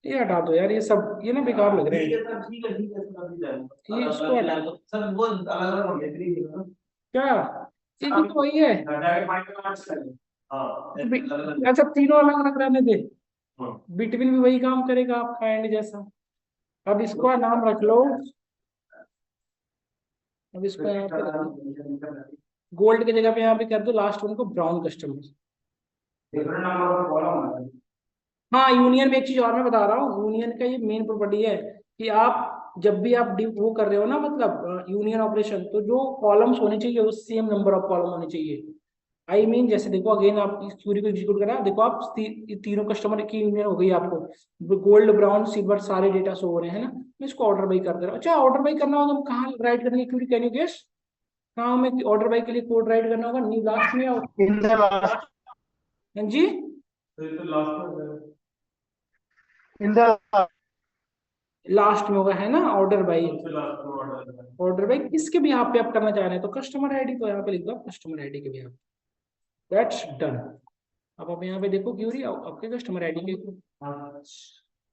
ये हटा दो यार, ये सब ये ना बेकार लग रहे ठीक है हैं। सर, ठीक है ठीक है सर, अभी जाएंगे। ये इसको हटा दो। सर वो अलग अलग हो गया थ्री ना। क्या? ये भी तो वही है। हाँ अच्छा, तीनों अलग अलग रहने दे, हाँ। बिटवीन भी वही काम करेगा आपका एंड जैसा। अब इसको नाम रख लो, अब इसको यहाँ पे गोल्ड की जगह पे यहाँ पे कर दो लास्ट वन को ब्राउन कस्टमर। हाँ, यूनियन में एक चीज और मैं बता रहा हूँ, यूनियन का ये मेन प्रॉपर्टी है कि आप जब भी आप वो कर रहे हो ना, मतलब यूनियन ऑपरेशन, तो जो कॉलम्स होने चाहिए वो सेम नंबर ऑफ कॉलम होने चाहिए। आई मीन जैसे देखो, अगेन आप इस क्यूरी को एग्जीक्यूट करा, देखो आप तीनों कस्टमर की यूनियन हो गई आपको, गोल्ड ब्राउन सिल्वर सारे डेटा शो हो रहे हैं ना। मैं इसको ऑर्डर बाई कर दे रहा हूँ। अच्छा, ऑर्डर बाई करना होगा, हम कहाँ राइट करेंगे क्यूरी, कैन यू गेस? कहाँ हमें ऑर्डर बाई के लिए कोड राइट करना होगा? न्यू लास्ट में हाँ जी, तो लास्ट लास्ट में होगा है ना ऑर्डर बाई। सबसे लास्ट में ऑर्डर ऑर्डर बाई किसके भी यहाँ पे आप करना चाह रहे हैं, तो कस्टमर आईडी, तो यहाँ पे लिख दो कस्टमर आईडी के भी यहाँ, दैट्स डन। अब आप यहाँ पे देखो क्यूरी आपके कस्टमर आईडी के,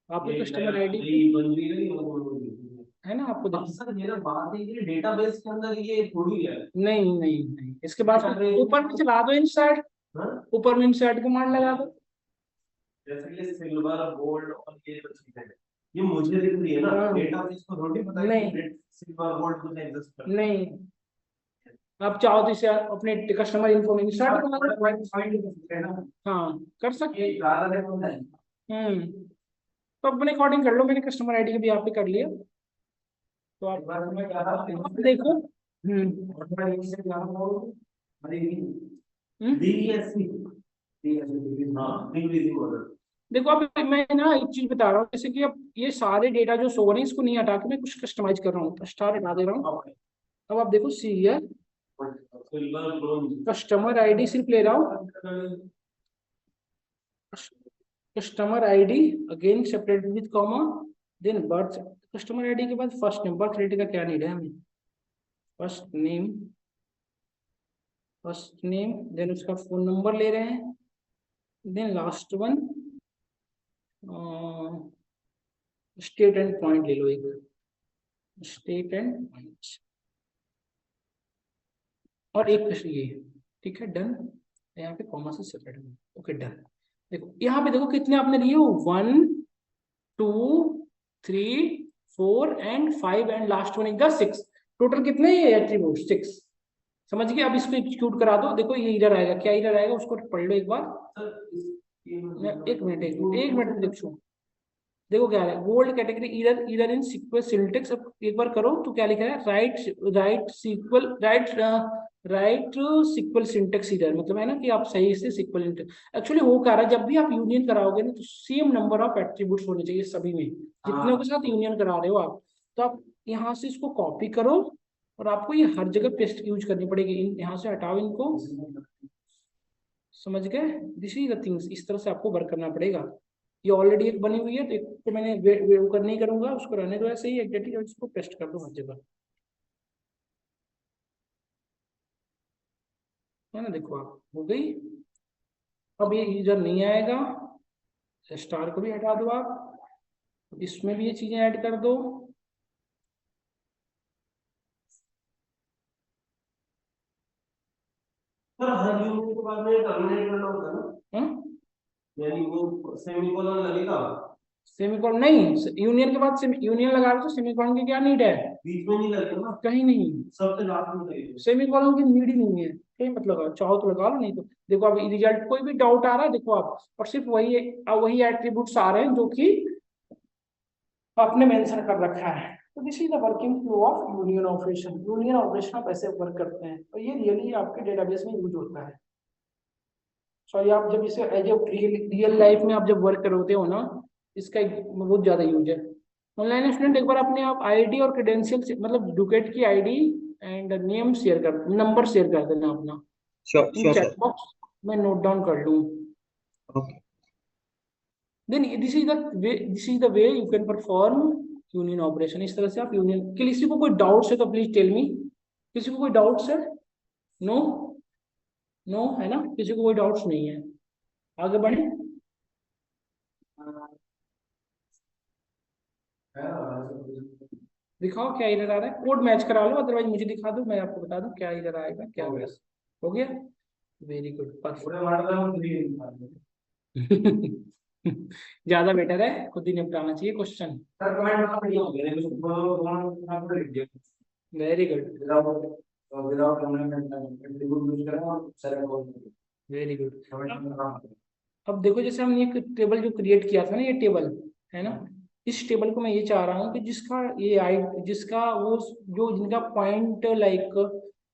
आपके कस्टमर आईडी बन भी गई और वो भी गई। है ना, आपको अब देखो। सर मेरा बात है कि डेटाबेस के अंदर ये थोड़ी है। नहीं नहीं नहीं, इसके बाद ऊपर में चला दो इंसर्ट, हाँ? ऊपर में इंसर्ट कमांड लगा दो। जैसे ये सिल्वर गोल्ड और ये जो चीजें हैं ये मुझे दिख रही है ना, हाँ। डेटाबेस को थोड़ी पता है नहीं। कि सिल्वर गोल्ड कुछ एग्जिस्ट करता है। नहीं, आप चाहो तो इसे अपने कस्टमर इन्फो में इंसर्ट कर, हाँ कर सकते हैं। तो अपने अकॉर्डिंग कर लो, मैंने कस्टमर आईडी के भी यहाँ पे कर लिया, तो आप देखो। डीईएससी हाँ इंक्रीजिंग मॉडल। देखो, अब मैं ना एक चीज बता रहा हूँ, जैसे कि अब ये सारे डेटा जो शो हो रहे हैं, इसको नहीं हटा के मैं कुछ कस्टमाइज कर रहा हूँ, तो स्टार हटा दे रहा हूँ। अब आप देखो serial silver bronze customer ID सिर्फ ले रहा हूँ, customer ID again separate with comma, then birth, customer ID के बाद फर्स्ट नेम, बर्थ डेट का क्या नीड है हमें, फर्स्ट नेम, देन उसका फोन नंबर ले रहे हैं, then last one state and point ले लो, एक स्टेट एंड पॉइंट, और एक ये, ठीक है डन। यहाँ पे कॉमा से सेपरेट, ओके डन। देखो यहाँ पे देखो कितने आपने लिए हो, 1 2 3 4 and 5 and last one is 6, total कितने ये एट्रीब्यूट 6। समझ गए? अब इसको एग्जीक्यूट करा दो, देखो ये इधर आएगा, क्या इधर आएगा उसको पढ़ लो एक बार। एक मिनट देखो, देखो क्या है, गोल्ड कैटेगरी इधर इन सीक्वेंस सिंटेक्स। अब एक बार करो तो क्या लिखा है, राइट सीक्वल सिंटेक्स इधर, मतलब है ना कि आप सही से सीक्वल। एक्चुअली वो कह रहा है जब भी आप यूनियन कराओगे ना, तो सेम नंबर ऑफ एट्रीब्यूट्स होने चाहिए सभी में, जितनों के साथ यूनियन करा रहे हो आप। तो आप यहाँ से इसको कॉपी करो और आपको ये हर जगह पेस्ट यूज करनी पड़ेगी। यहाँ से हटाओ इनको, समझ गए? दिस इज द थिंग्स, इस तरह से आपको वर्क करना पड़ेगा। ये ऑलरेडी एक बनी हुई है, तो एक तो मैंने वो कर नहीं करूंगा, उसको रहने दो ऐसे ही एग्जैक्टली, और इसको पेस्ट कर दो हर जगह, है ना। देखो आप हो गई। अब ये यूजर नहीं आएगा, स्टार को भी हटा दो आप, इसमें भी ये चीजें ऐड कर दो। सर हर यूनियन के बाद में टर्मिनेट करना होता है ना, हाँ, यानी वो सेमीकोलन लगेगा सेमीकोलन नहीं, यूनियन के बाद यूनियन लगा रहे तो सेमीकोलन की क्या नीड है? बीच में नहीं लगेगा ना, कहीं नहीं, सबसे लास्ट में लगेगा। सेमीकोलन की नीड ही नहीं है कहीं, मतलब चाहो तो लगा लो, नहीं तो देखो अब रिजल्ट कोई भी डाउट आ रहा है देखो आप, और सिर्फ वही एट्रीब्यूट्स आ रहे हैं जो कि आपने मेंशन कर रखा है। तो this is the working flow of union operation. Union operation आप ऐसे वर्क करते हैं, तो ये रियली आपके डेटाबेस में यूज होता है। सॉरी, आप जब इसे एज ए रियल लाइफ में आप जब वर्क करते हो ना, इसका बहुत ज्यादा यूज है। ऑनलाइन स्टूडेंट एक बार अपने आप आईडी और क्रेडेंशियल मतलब डुकेट की आईडी एंड नेम शेयर कर, नंबर शेयर कर देना अपना sure in sure chat sir. Box में, नोट डाउन कर लूँ। Okay. Then this is the way you can perform union operation. इस तरह से आप यूनियन, किसी को कोई डाउट्स है तो प्लीज टेल मी। किसी को कोई डाउट्स है? नो, नो है ना, किसी को कोई डाउट्स नहीं है, आगे बढ़े। दिखाओ क्या एरर आ रहा है, कोड मैच करा लो, अदरवाइज मुझे दिखा दो, मैं आपको बता दूं क्या एरर आएगा क्या होगा। हो गया, वेरी गुड, परफेक्ट। ज्यादा बेटर है, खुद ही निपटाना चाहिए क्वेश्चन। सर कमेंट करना बढ़िया हो गया, लेकिन उसको दोनों आपको लिख दिया very good, without comment use करें और सारे कॉल वेरी गुड। कमेंट करना। अब देखो जैसे हमने एक टेबल जो क्रिएट किया था ना, ये टेबल है ना, इस टेबल को मैं ये चाह रहा हूँ कि जिसका ये आई, जिसका वो जो जिनका पॉइंट लाइक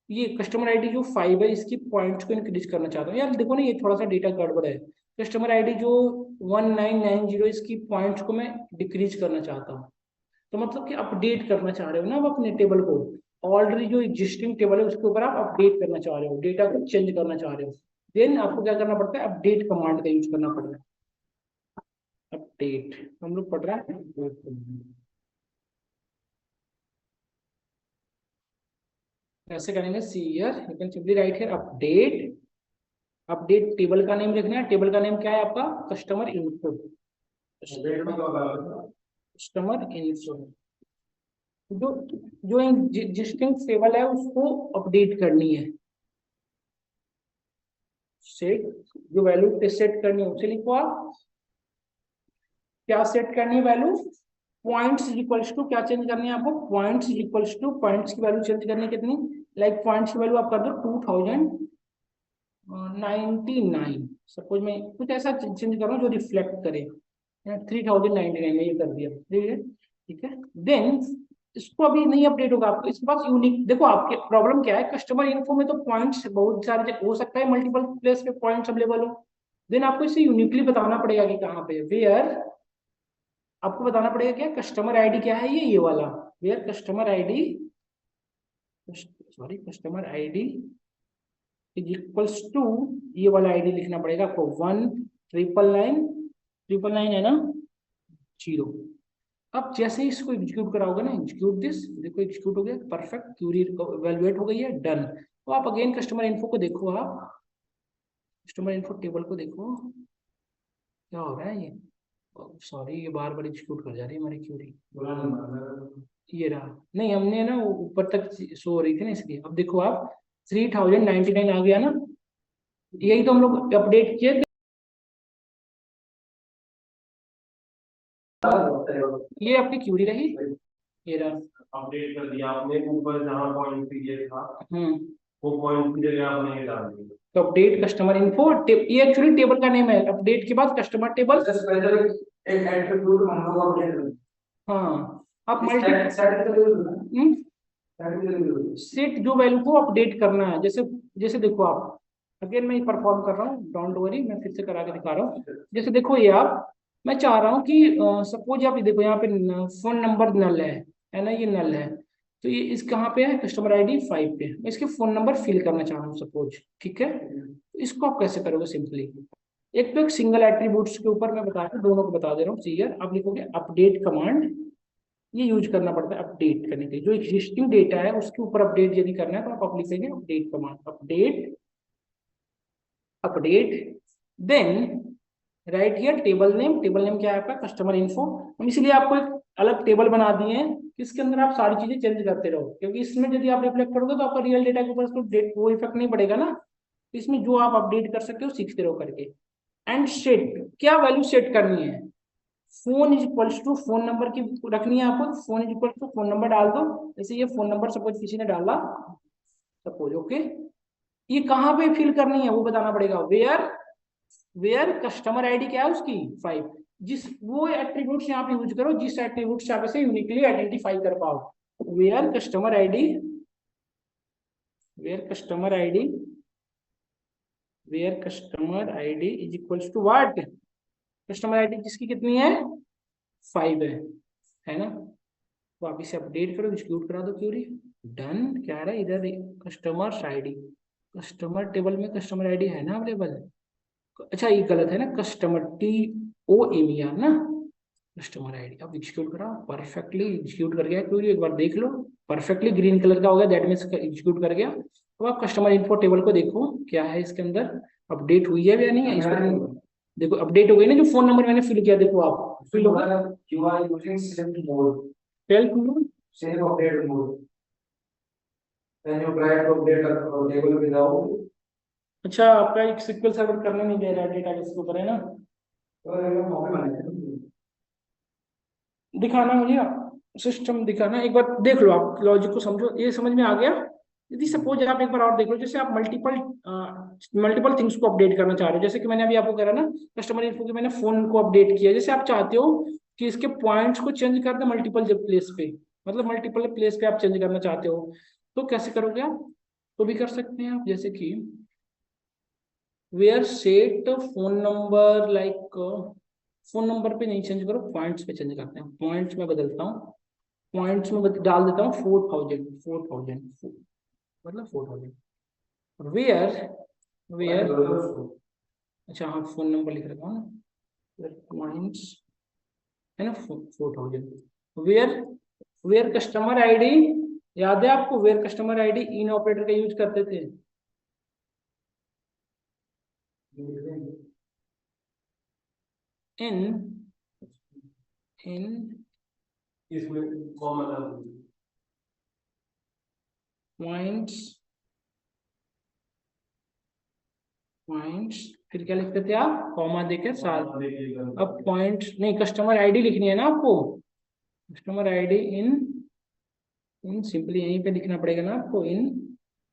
ये कस्टमर आईडी जो 5 है, इसकी पॉइंट्स को इंक्रीज करना चाहता हूँ। यार देखो ना, ये थोड़ा सा डेटा गड़बड़ है। कस्टमर आईडी जो 1990, इसकी पॉइंट्स को मैं डिक्रीज करना चाहता हूँ। तो मतलब कि अपडेट करना चाह रहे हो ना आप अपने टेबल को, ऑलरेडी जो एग्जिस्टिंग टेबल है उसके ऊपर आप अपडेट करना चाह रहे हो, डेटा को चेंज करना चाह रहे हो। देन आपको क्या करना पड़ता है, अपडेट कमांड का यूज करना पड़ता है। अपडेट हम लोग पढ़ रहे हैं, कैसे करेंगे, see here you can simply write here update. Update table का नेम लिखना है, टेबल का नेम क्या है आपका, कस्टमर इन्फो। कस्टमर इन्फो जो जो एग्जिस्टिंग टेबल है उसको अपडेट करनी है। सेट जो वैल्यू सेट करनी है उसे लिखो आप। क्या सेट करनी है वैल्यू, पॉइंट्स इक्वल्स टू, क्या चेंज करनी है आपको, पॉइंट्स इक्वल्स टू, पॉइंट्स की वैल्यू चेंज करनी है कितनी, लाइक पॉइंट्स की वैल्यू आप कर दो 2099। सपोज मैं कुछ ऐसा चेंज कर रहा हूँ जो रिफ्लेक्ट करे, 3099 में ये कर दिया, ठीक है। देन इसको अभी नहीं अपडेट होगा आपको, इसके पास यूनिक, देखो आपके प्रॉब्लम क्या है, कस्टमर इन्फो में तो पॉइंट्स बहुत सारे हो सकता है, मल्टीपल प्लेस पे पॉइंट्स अवेलेबल हो। देन आपको इसे यूनिकली बताना पड़ेगा कि कहाँ पे, वेयर आपको बताना पड़ेगा क्या, कस्टमर आईडी क्या है, ये वाला, where customer ID, sorry customer ID is equals to, ये वाला आईडी लिखना पड़ेगा आपको 1999 है ना, 0। अब जैसे ही इसको एग्जीक्यूट कराओगे ना, एग्जीक्यूट दिस, देखो एग्जीक्यूट हो गया, परफेक्ट, क्यूरी इवैल्यूएट हो गई है, डन। तो आप अगेन कस्टमर इन्फो को देखो, आप कस्टमर इन्फो टेबल को देखो क्या हो रहा है, ये सॉरी ये बार बार एग्जीक्यूट कर जा रही है हमारी क्यूरी, ये रहा नहीं, हमने ना ऊपर तक शो हो रही थी ना इसलिए। अब देखो आप 3099 आ गया ना, यही तो हम लोग अपडेट किए, ये अपनी क्यूरी रही, ये रहा। अपडेट कर दिया आपने, ऊपर जहाँ पॉइंट पीरियड था हम्म, वो पॉइंट की जगह आपने ये डाल दिया। तो अपडेट कस्टमर इन्फो, ये एक्चुअली टेबल का नेम है, अपडेट के बाद कस्टमर टेबल। एक एट्रीब्यूट हम लोग अपडेट करें। हाँ, आप सेट जो वैल्यू को अपडेट करना है, जैसे जैसे देखो आप, अगेन मैं परफॉर्म कर रहा हूँ, डोंट वरी, मैं फिर से करा के दिखा रहा हूँ। जैसे देखो ये आप, मैं चाह रहा हूँ कि सपोज आप ये देखो यहाँ पे फोन नंबर नल है ना, ये नल है, तो ये इस कहाँ पे है, कस्टमर आईडी 5 पे, मैं इसके फोन नंबर फिल करना चाह रहा हूँ सपोज, ठीक है। तो इसको आप कैसे करोगे, सिंपली एक तो एक सिंगल एट्रीब्यूट्स के ऊपर मैं बता रहा हूँ, दोनों को बता दे रहा हूँ, क्लियर। आप लिखोगे अपडेट कमांड, ये यूज करना पड़ता है अपडेट करने के लिए, जो एग्जिस्टिंग डेटा है उसके ऊपर अपडेट यदि करना है तो आप लिखेंगे update command, update update. Then write here table name, table name क्या है आपका, कस्टमर इन्फो। हम इसलिए आपको एक अलग टेबल बना दिए हैं, इसके अंदर आप सारी चीजें चेंज करते रहो, क्योंकि इसमें यदि आप रिफ्लेक्ट करोगे तो आपका रियल डेटा के ऊपर उसको वो इफेक्ट नहीं पड़ेगा ना। इसमें जो आप अपडेट कर सकते हो सीखते रहो करके। एंड सेट, क्या वैल्यू सेट करनी है, phone is equals to, phone number की रखनी है आपको, phone is equal to phone number डाल दो, जैसे ये फोन नंबर सपोज किसी ने डाला सपोज, ओके। ये कहाँ पे फिल करनी है वो बताना पड़ेगा, वेयर कस्टमर आईडी क्या है उसकी 5, जिस वो एट्रीब्यूट्स यहाँ पे यूज करो जिस एट्रीब्यूट्स आप इसे यूनिकली आइडेंटिफाई कर पाओ। Where customer ID, where customer ID, where customer ID is equals to what, customer ID जिसकी कितनी है 5 है है ना। तो आप इसे अपडेट करो, एग्जीक्यूट करा दो क्यूरी, डन। क्या आ रहा है इधर, कस्टमर आईडी, कस्टमर टेबल में कस्टमर आईडी है ना अवेलेबल। अच्छा ये गलत है ना, कस्टमर TOMER ना, कस्टमर आईडी। अब एग्जीक्यूट करा, परफेक्टली एग्जीक्यूट कर गया क्यूरी, एक बार देख लो, परफेक्टली ग्रीन कलर का हो गया, दैट मीन्स एग्जीक्यूट कर गया। अब आप कस्टमर इन्फो टेबल को देखो क्या है इसके अंदर, अपडेट हुई है या नहीं है इसको। देखो अपडेट हो गई ना, जो फोन नंबर मैंने फिल किया, देखो आप फिल हो गया। You are using select mode, self mode, select update mode. When you try to update a table without, अच्छा आपका एक SQL सर्वर करने नहीं दे रहा है डेटा बेस के ऊपर, है ना। तो ये मौके बने थे। दिखाना मुझे सिस्टम दिखाना, एक बार देख लो आप, लॉजिक को समझो, ये समझ में आ गया। यदि सपोज आप एक बार और देख लो, जैसे आप मल्टीपल थिंग्स को अपडेट करना चाह रहे हो, जैसे कि मैंने अभी आपको करा ना, कस्टमर इन्फो के मैंने फोन को अपडेट किया, जैसे आप चाहते हो कि इसके पॉइंट्स को चेंज कर दे मल्टीपल प्लेस पे, मतलब मल्टीपल प्लेस पे आप चेंज करना चाहते हो, तो कैसे करोगे आप, तो भी कर सकते हैं आप, जैसे कि where set phone number, like phone number पे नहीं चेंज करो, पॉइंट्स पे चेंज करते हैं। पॉइंट्स में बदलता हूँ, पॉइंट्स में डाल देता हूँ 4000 मतलब 4000। वेयर वेयर अच्छा हाँ फोन नंबर लिख रखा हूँ ना, पॉइंट्स है ना 4000। वेयर वेयर कस्टमर आईडी, याद है आपको, where customer ID in operator का यूज करते थे। इन इसमें कॉमन पॉइंट्स फिर क्या लिखते थे आप, कॉमा देकर साथ। अब पॉइंट नहीं, कस्टमर आईडी लिखनी है ना आपको, कस्टमर आईडी इन सिंपली यहीं पे लिखना पड़ेगा ना आपको, इन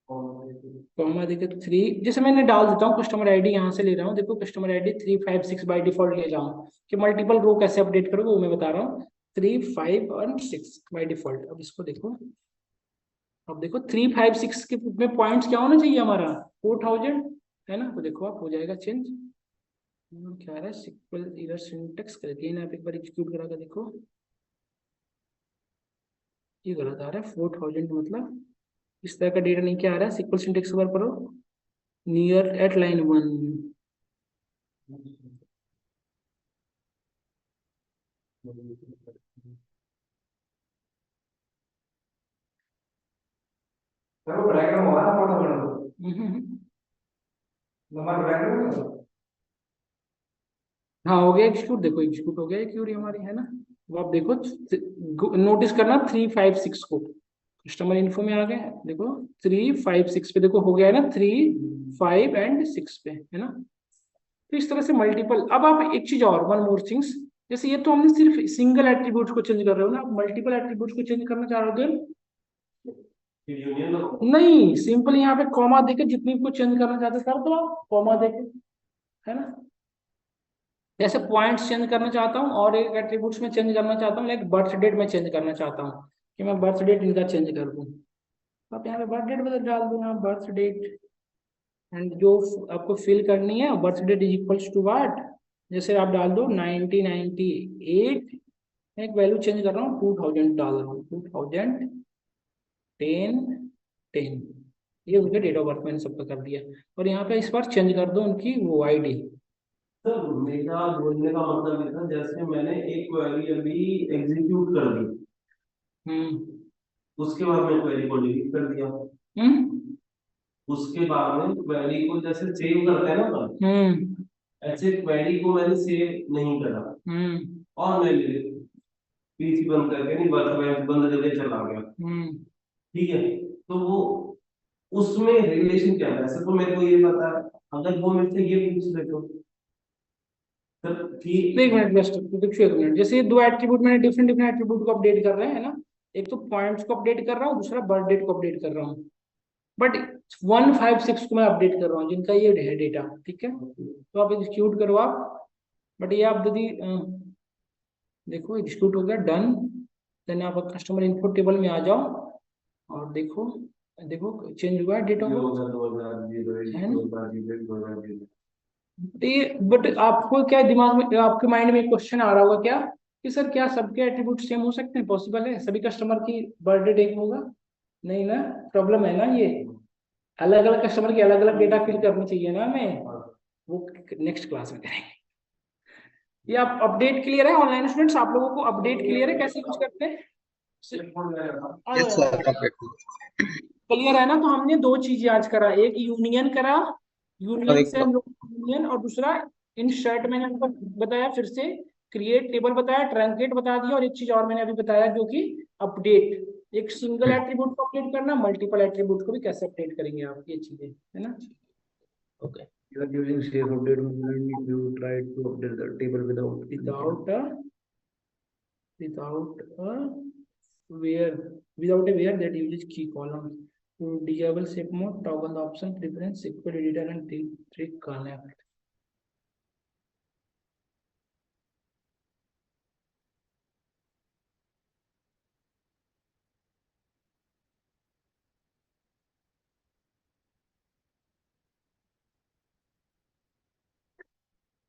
कॉमा देकर 3, जैसे मैंने डाल देता हूँ कस्टमर आईडी, यहाँ से ले रहा हूँ, देखो कस्टमर आईडी 356 बाय डिफॉल्ट ले जाऊँ, कि मल्टीपल रो कैसे अपडेट करोगे वो मैं बता रहा हूँ, 3, 5 और 6 बाय डिफॉल्ट। अब इसको देखो, अब देखो 3, 5, 6 के में पॉइंट्स क्या होना चाहिए हमारा 4000, है ना। तो देखो आप हो जाएगा चेंज, क्या आ रहा है सिक्वल एरर सिंटेक्स करके ना, आप एक बार एग्जीक्यूट करा के देखो, ये गलत आ रहा है 4000, मतलब इस तरह का डेटा नहीं क्या आ रहा है, सिक्वल सिंटेक्स बार करो, near at line 1। pero para que no van a poner number bracket हाँ हो गया एग्जीक्यूट, देखो एग्जीक्यूट हो गया क्यूरी हमारी, है ना। वो आप देखो, नोटिस करना 356 को, कस्टमर इन्फो में आ गए, देखो 356 पे देखो हो गया है ना, 3, 5 एंड 6 पे, है ना। तो इस तरह से मल्टीपल। अब आप एक चीज और, वन मोर थिंग्स, जैसे ये तो हमने सिर्फ सिंगल एट्रीब्यूट को चेंज कर रहे हो ना, मल्टीपल एट्रीब्यूट को चेंज करना चाह रहे हो तो नहीं, सिंपल यहाँ पे कॉमा देके जितनी को चेंज करना चाहते कर दो आप, कॉमा देके, है ना। जैसे पॉइंट्स चेंज करना चाहता हूँ और एक एट्रीब्यूट्स में चेंज करना चाहता हूँ, लाइक बर्थ डेट में चेंज करना चाहता हूँ कि मैं बर्थ डेट इनका चेंज कर दूँ, आप यहाँ पे बर्थ डेट बदल डाल दो, यहाँ बर्थ डेट, एंड जो आपको फिल करनी है birth date is equals to what, जैसे आप डाल दो 1998, मैं एक वैल्यू चेंज कर रहा हूँ 2000 डाल रहा हूँ, 2010, ये उनके डेट ऑफ बर्थ मैंने सबका कर दिया। और यहाँ पे इस बार चेंज कर दो उनकी वो आईडी। सर मेरा बोलने का मतलब ये था, जैसे मैंने एक क्वेरी अभी एग्जीक्यूट कर दी, उसके बाद में क्वेरी को डिलीट कर दिया, उसके बाद में क्वेरी को जैसे सेव करते हैं ना अपन, ऐसे क्वेरी को मैंने सेव नहीं करा, और मैं पीसी बंद करके नहीं बंद करके चला गया, ठीक है। तो वो उसमें रिलेशन क्या है, ऐसे तो मेरे को ये पता है, अगर वो मेरे से ये पूछ ले तो ठीक। एक मिनट बेस्ट, देखिए एक मिनट, जैसे दो एट्रीब्यूट मैंने डिफरेंट डिफरेंट एट्रीब्यूट को अपडेट कर रहे हैं ना, एक तो पॉइंट्स को अपडेट कर रहा हूँ, दूसरा बर्थ डेट को अपडेट कर रहा हूँ, बट 156 को मैं अपडेट कर रहा हूँ जिनका ये है डेटा, ठीक है। तो आप एग्जीक्यूट करो आप, बट ये आप यदि देखो एग्जीक्यूट हो गया, डन। देन आप कस्टमर इनपुट टेबल में आ जाओ और देखो, देखो चेंज हुआ है डेटा, है ना। ये बट आपको क्या दिमाग में, आपके माइंड में क्वेश्चन आ रहा होगा क्या कि सर क्या सबके एट्रीब्यूट सेम हो सकते हैं, पॉसिबल है सभी कस्टमर की बर्थडे डेट होगा? नहीं ना, प्रॉब्लम है ना ये, अलग अलग कस्टमर की अलग अलग डेटा फिल करनी चाहिए ना हमें, वो नेक्स्ट क्लास में करेंगे। ये आप अपडेट क्लियर है ऑनलाइन स्टूडेंट्स, आप लोगों को अपडेट क्लियर है कैसे यूज करते हैं? यस सर, अपडेट क्लियर है ना? तो हमने दो चीजें आज करा, एक यूनियन करा, और यूनियन एक से हम लोग यूनियन, और दूसरा इंसर्ट मैंने आपको बताया, फिर से क्रिएट टेबल बताया, ट्रंकेट बता दिया, और एक चीज और मैंने अभी बताया जो कि अपडेट, एक सिंगल एट्रीब्यूट को अपडेट करना, मल्टीपल एट्रीब्यूट को भी कैसे अपडेट करेंगे आप, ये चीजें है ना। Okay. You are using safe update only if you try to update the table without without a without a where without a where that uses key column. To disable shape mode, toggle the option preference SQL editor and trick connect.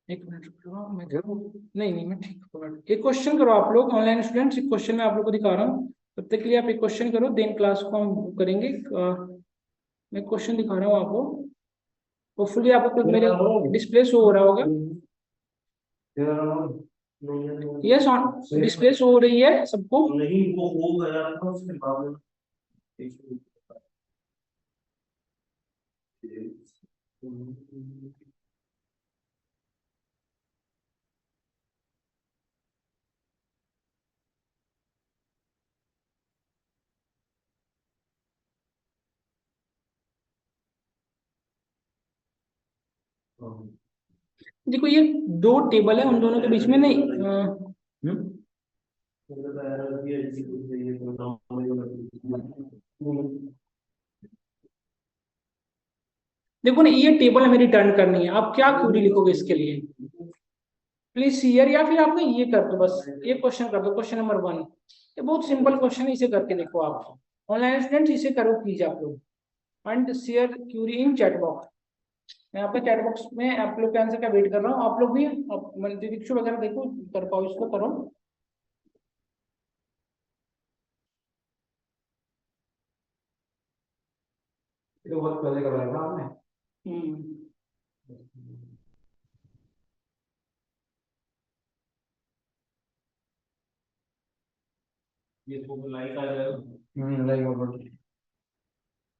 एक minute रुको, मैं नहीं नहीं मैं ठीक पकड़, एक question करो आप लोग ऑनलाइन स्टूडेंट्स, एक क्वेश्चन मैं आप लोग को दिखा रहा हूँ, तब तक के लिए आप एक क्वेश्चन करो, देन क्लास को हम करेंगे। मैं क्वेश्चन दिखा रहा हूँ आपको, होपफुली आपको मेरे डिस्प्ले शो हो रहा होगा। यस, ऑन डिस्प्ले शो हो रही है सबको? नहीं, वो हो गया था उसके बाद देखो ये दो टेबल है, उन दोनों के बीच में नहीं देखो ना, ये टेबल हमें रिटर्न करनी है, आप क्या क्वेरी लिखोगे इसके लिए? प्लीज हियर, या फिर आप ना ये कर दो, बस ये क्वेश्चन कर दो, क्वेश्चन नंबर 1, ये बहुत सिंपल क्वेश्चन है, इसे करके देखो आप ऑनलाइन स्टूडेंट्स, इसे करो प्लीज आप लोग, and share query in chat box. मैं आपके चैट बॉक्स में आप लोग के आंसर का वेट कर रहा हूँ, आप लोग भी दीक्षु वगैरह देखो कर पाओ, इसको करो। तो बहुत पहले कराया था आपने। ये तो लाइक आ जाएगा। लाइक और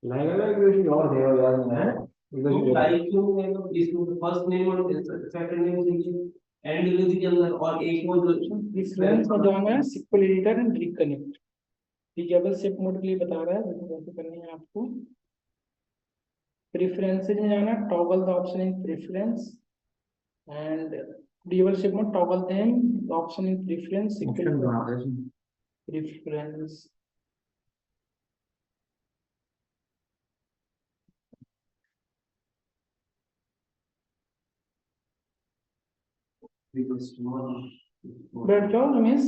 लाइक वाला एक और देगा यार मैं तो लाइक क्यों है, तो इसमें फर्स्ट नेम और सेकंड नेम देखिए एंड डिलीवरी के अंदर, और एक और डिफरेंस में जाना है SQL editor and reconnect, disable safe mode के लिए बता रहा है, देखो कैसे करनी है आपको। प्रेफरेंसेस में जाना, toggle the option in preference and disable safe mode, toggle then the option in preference preference. बैठ जाओ रमेश।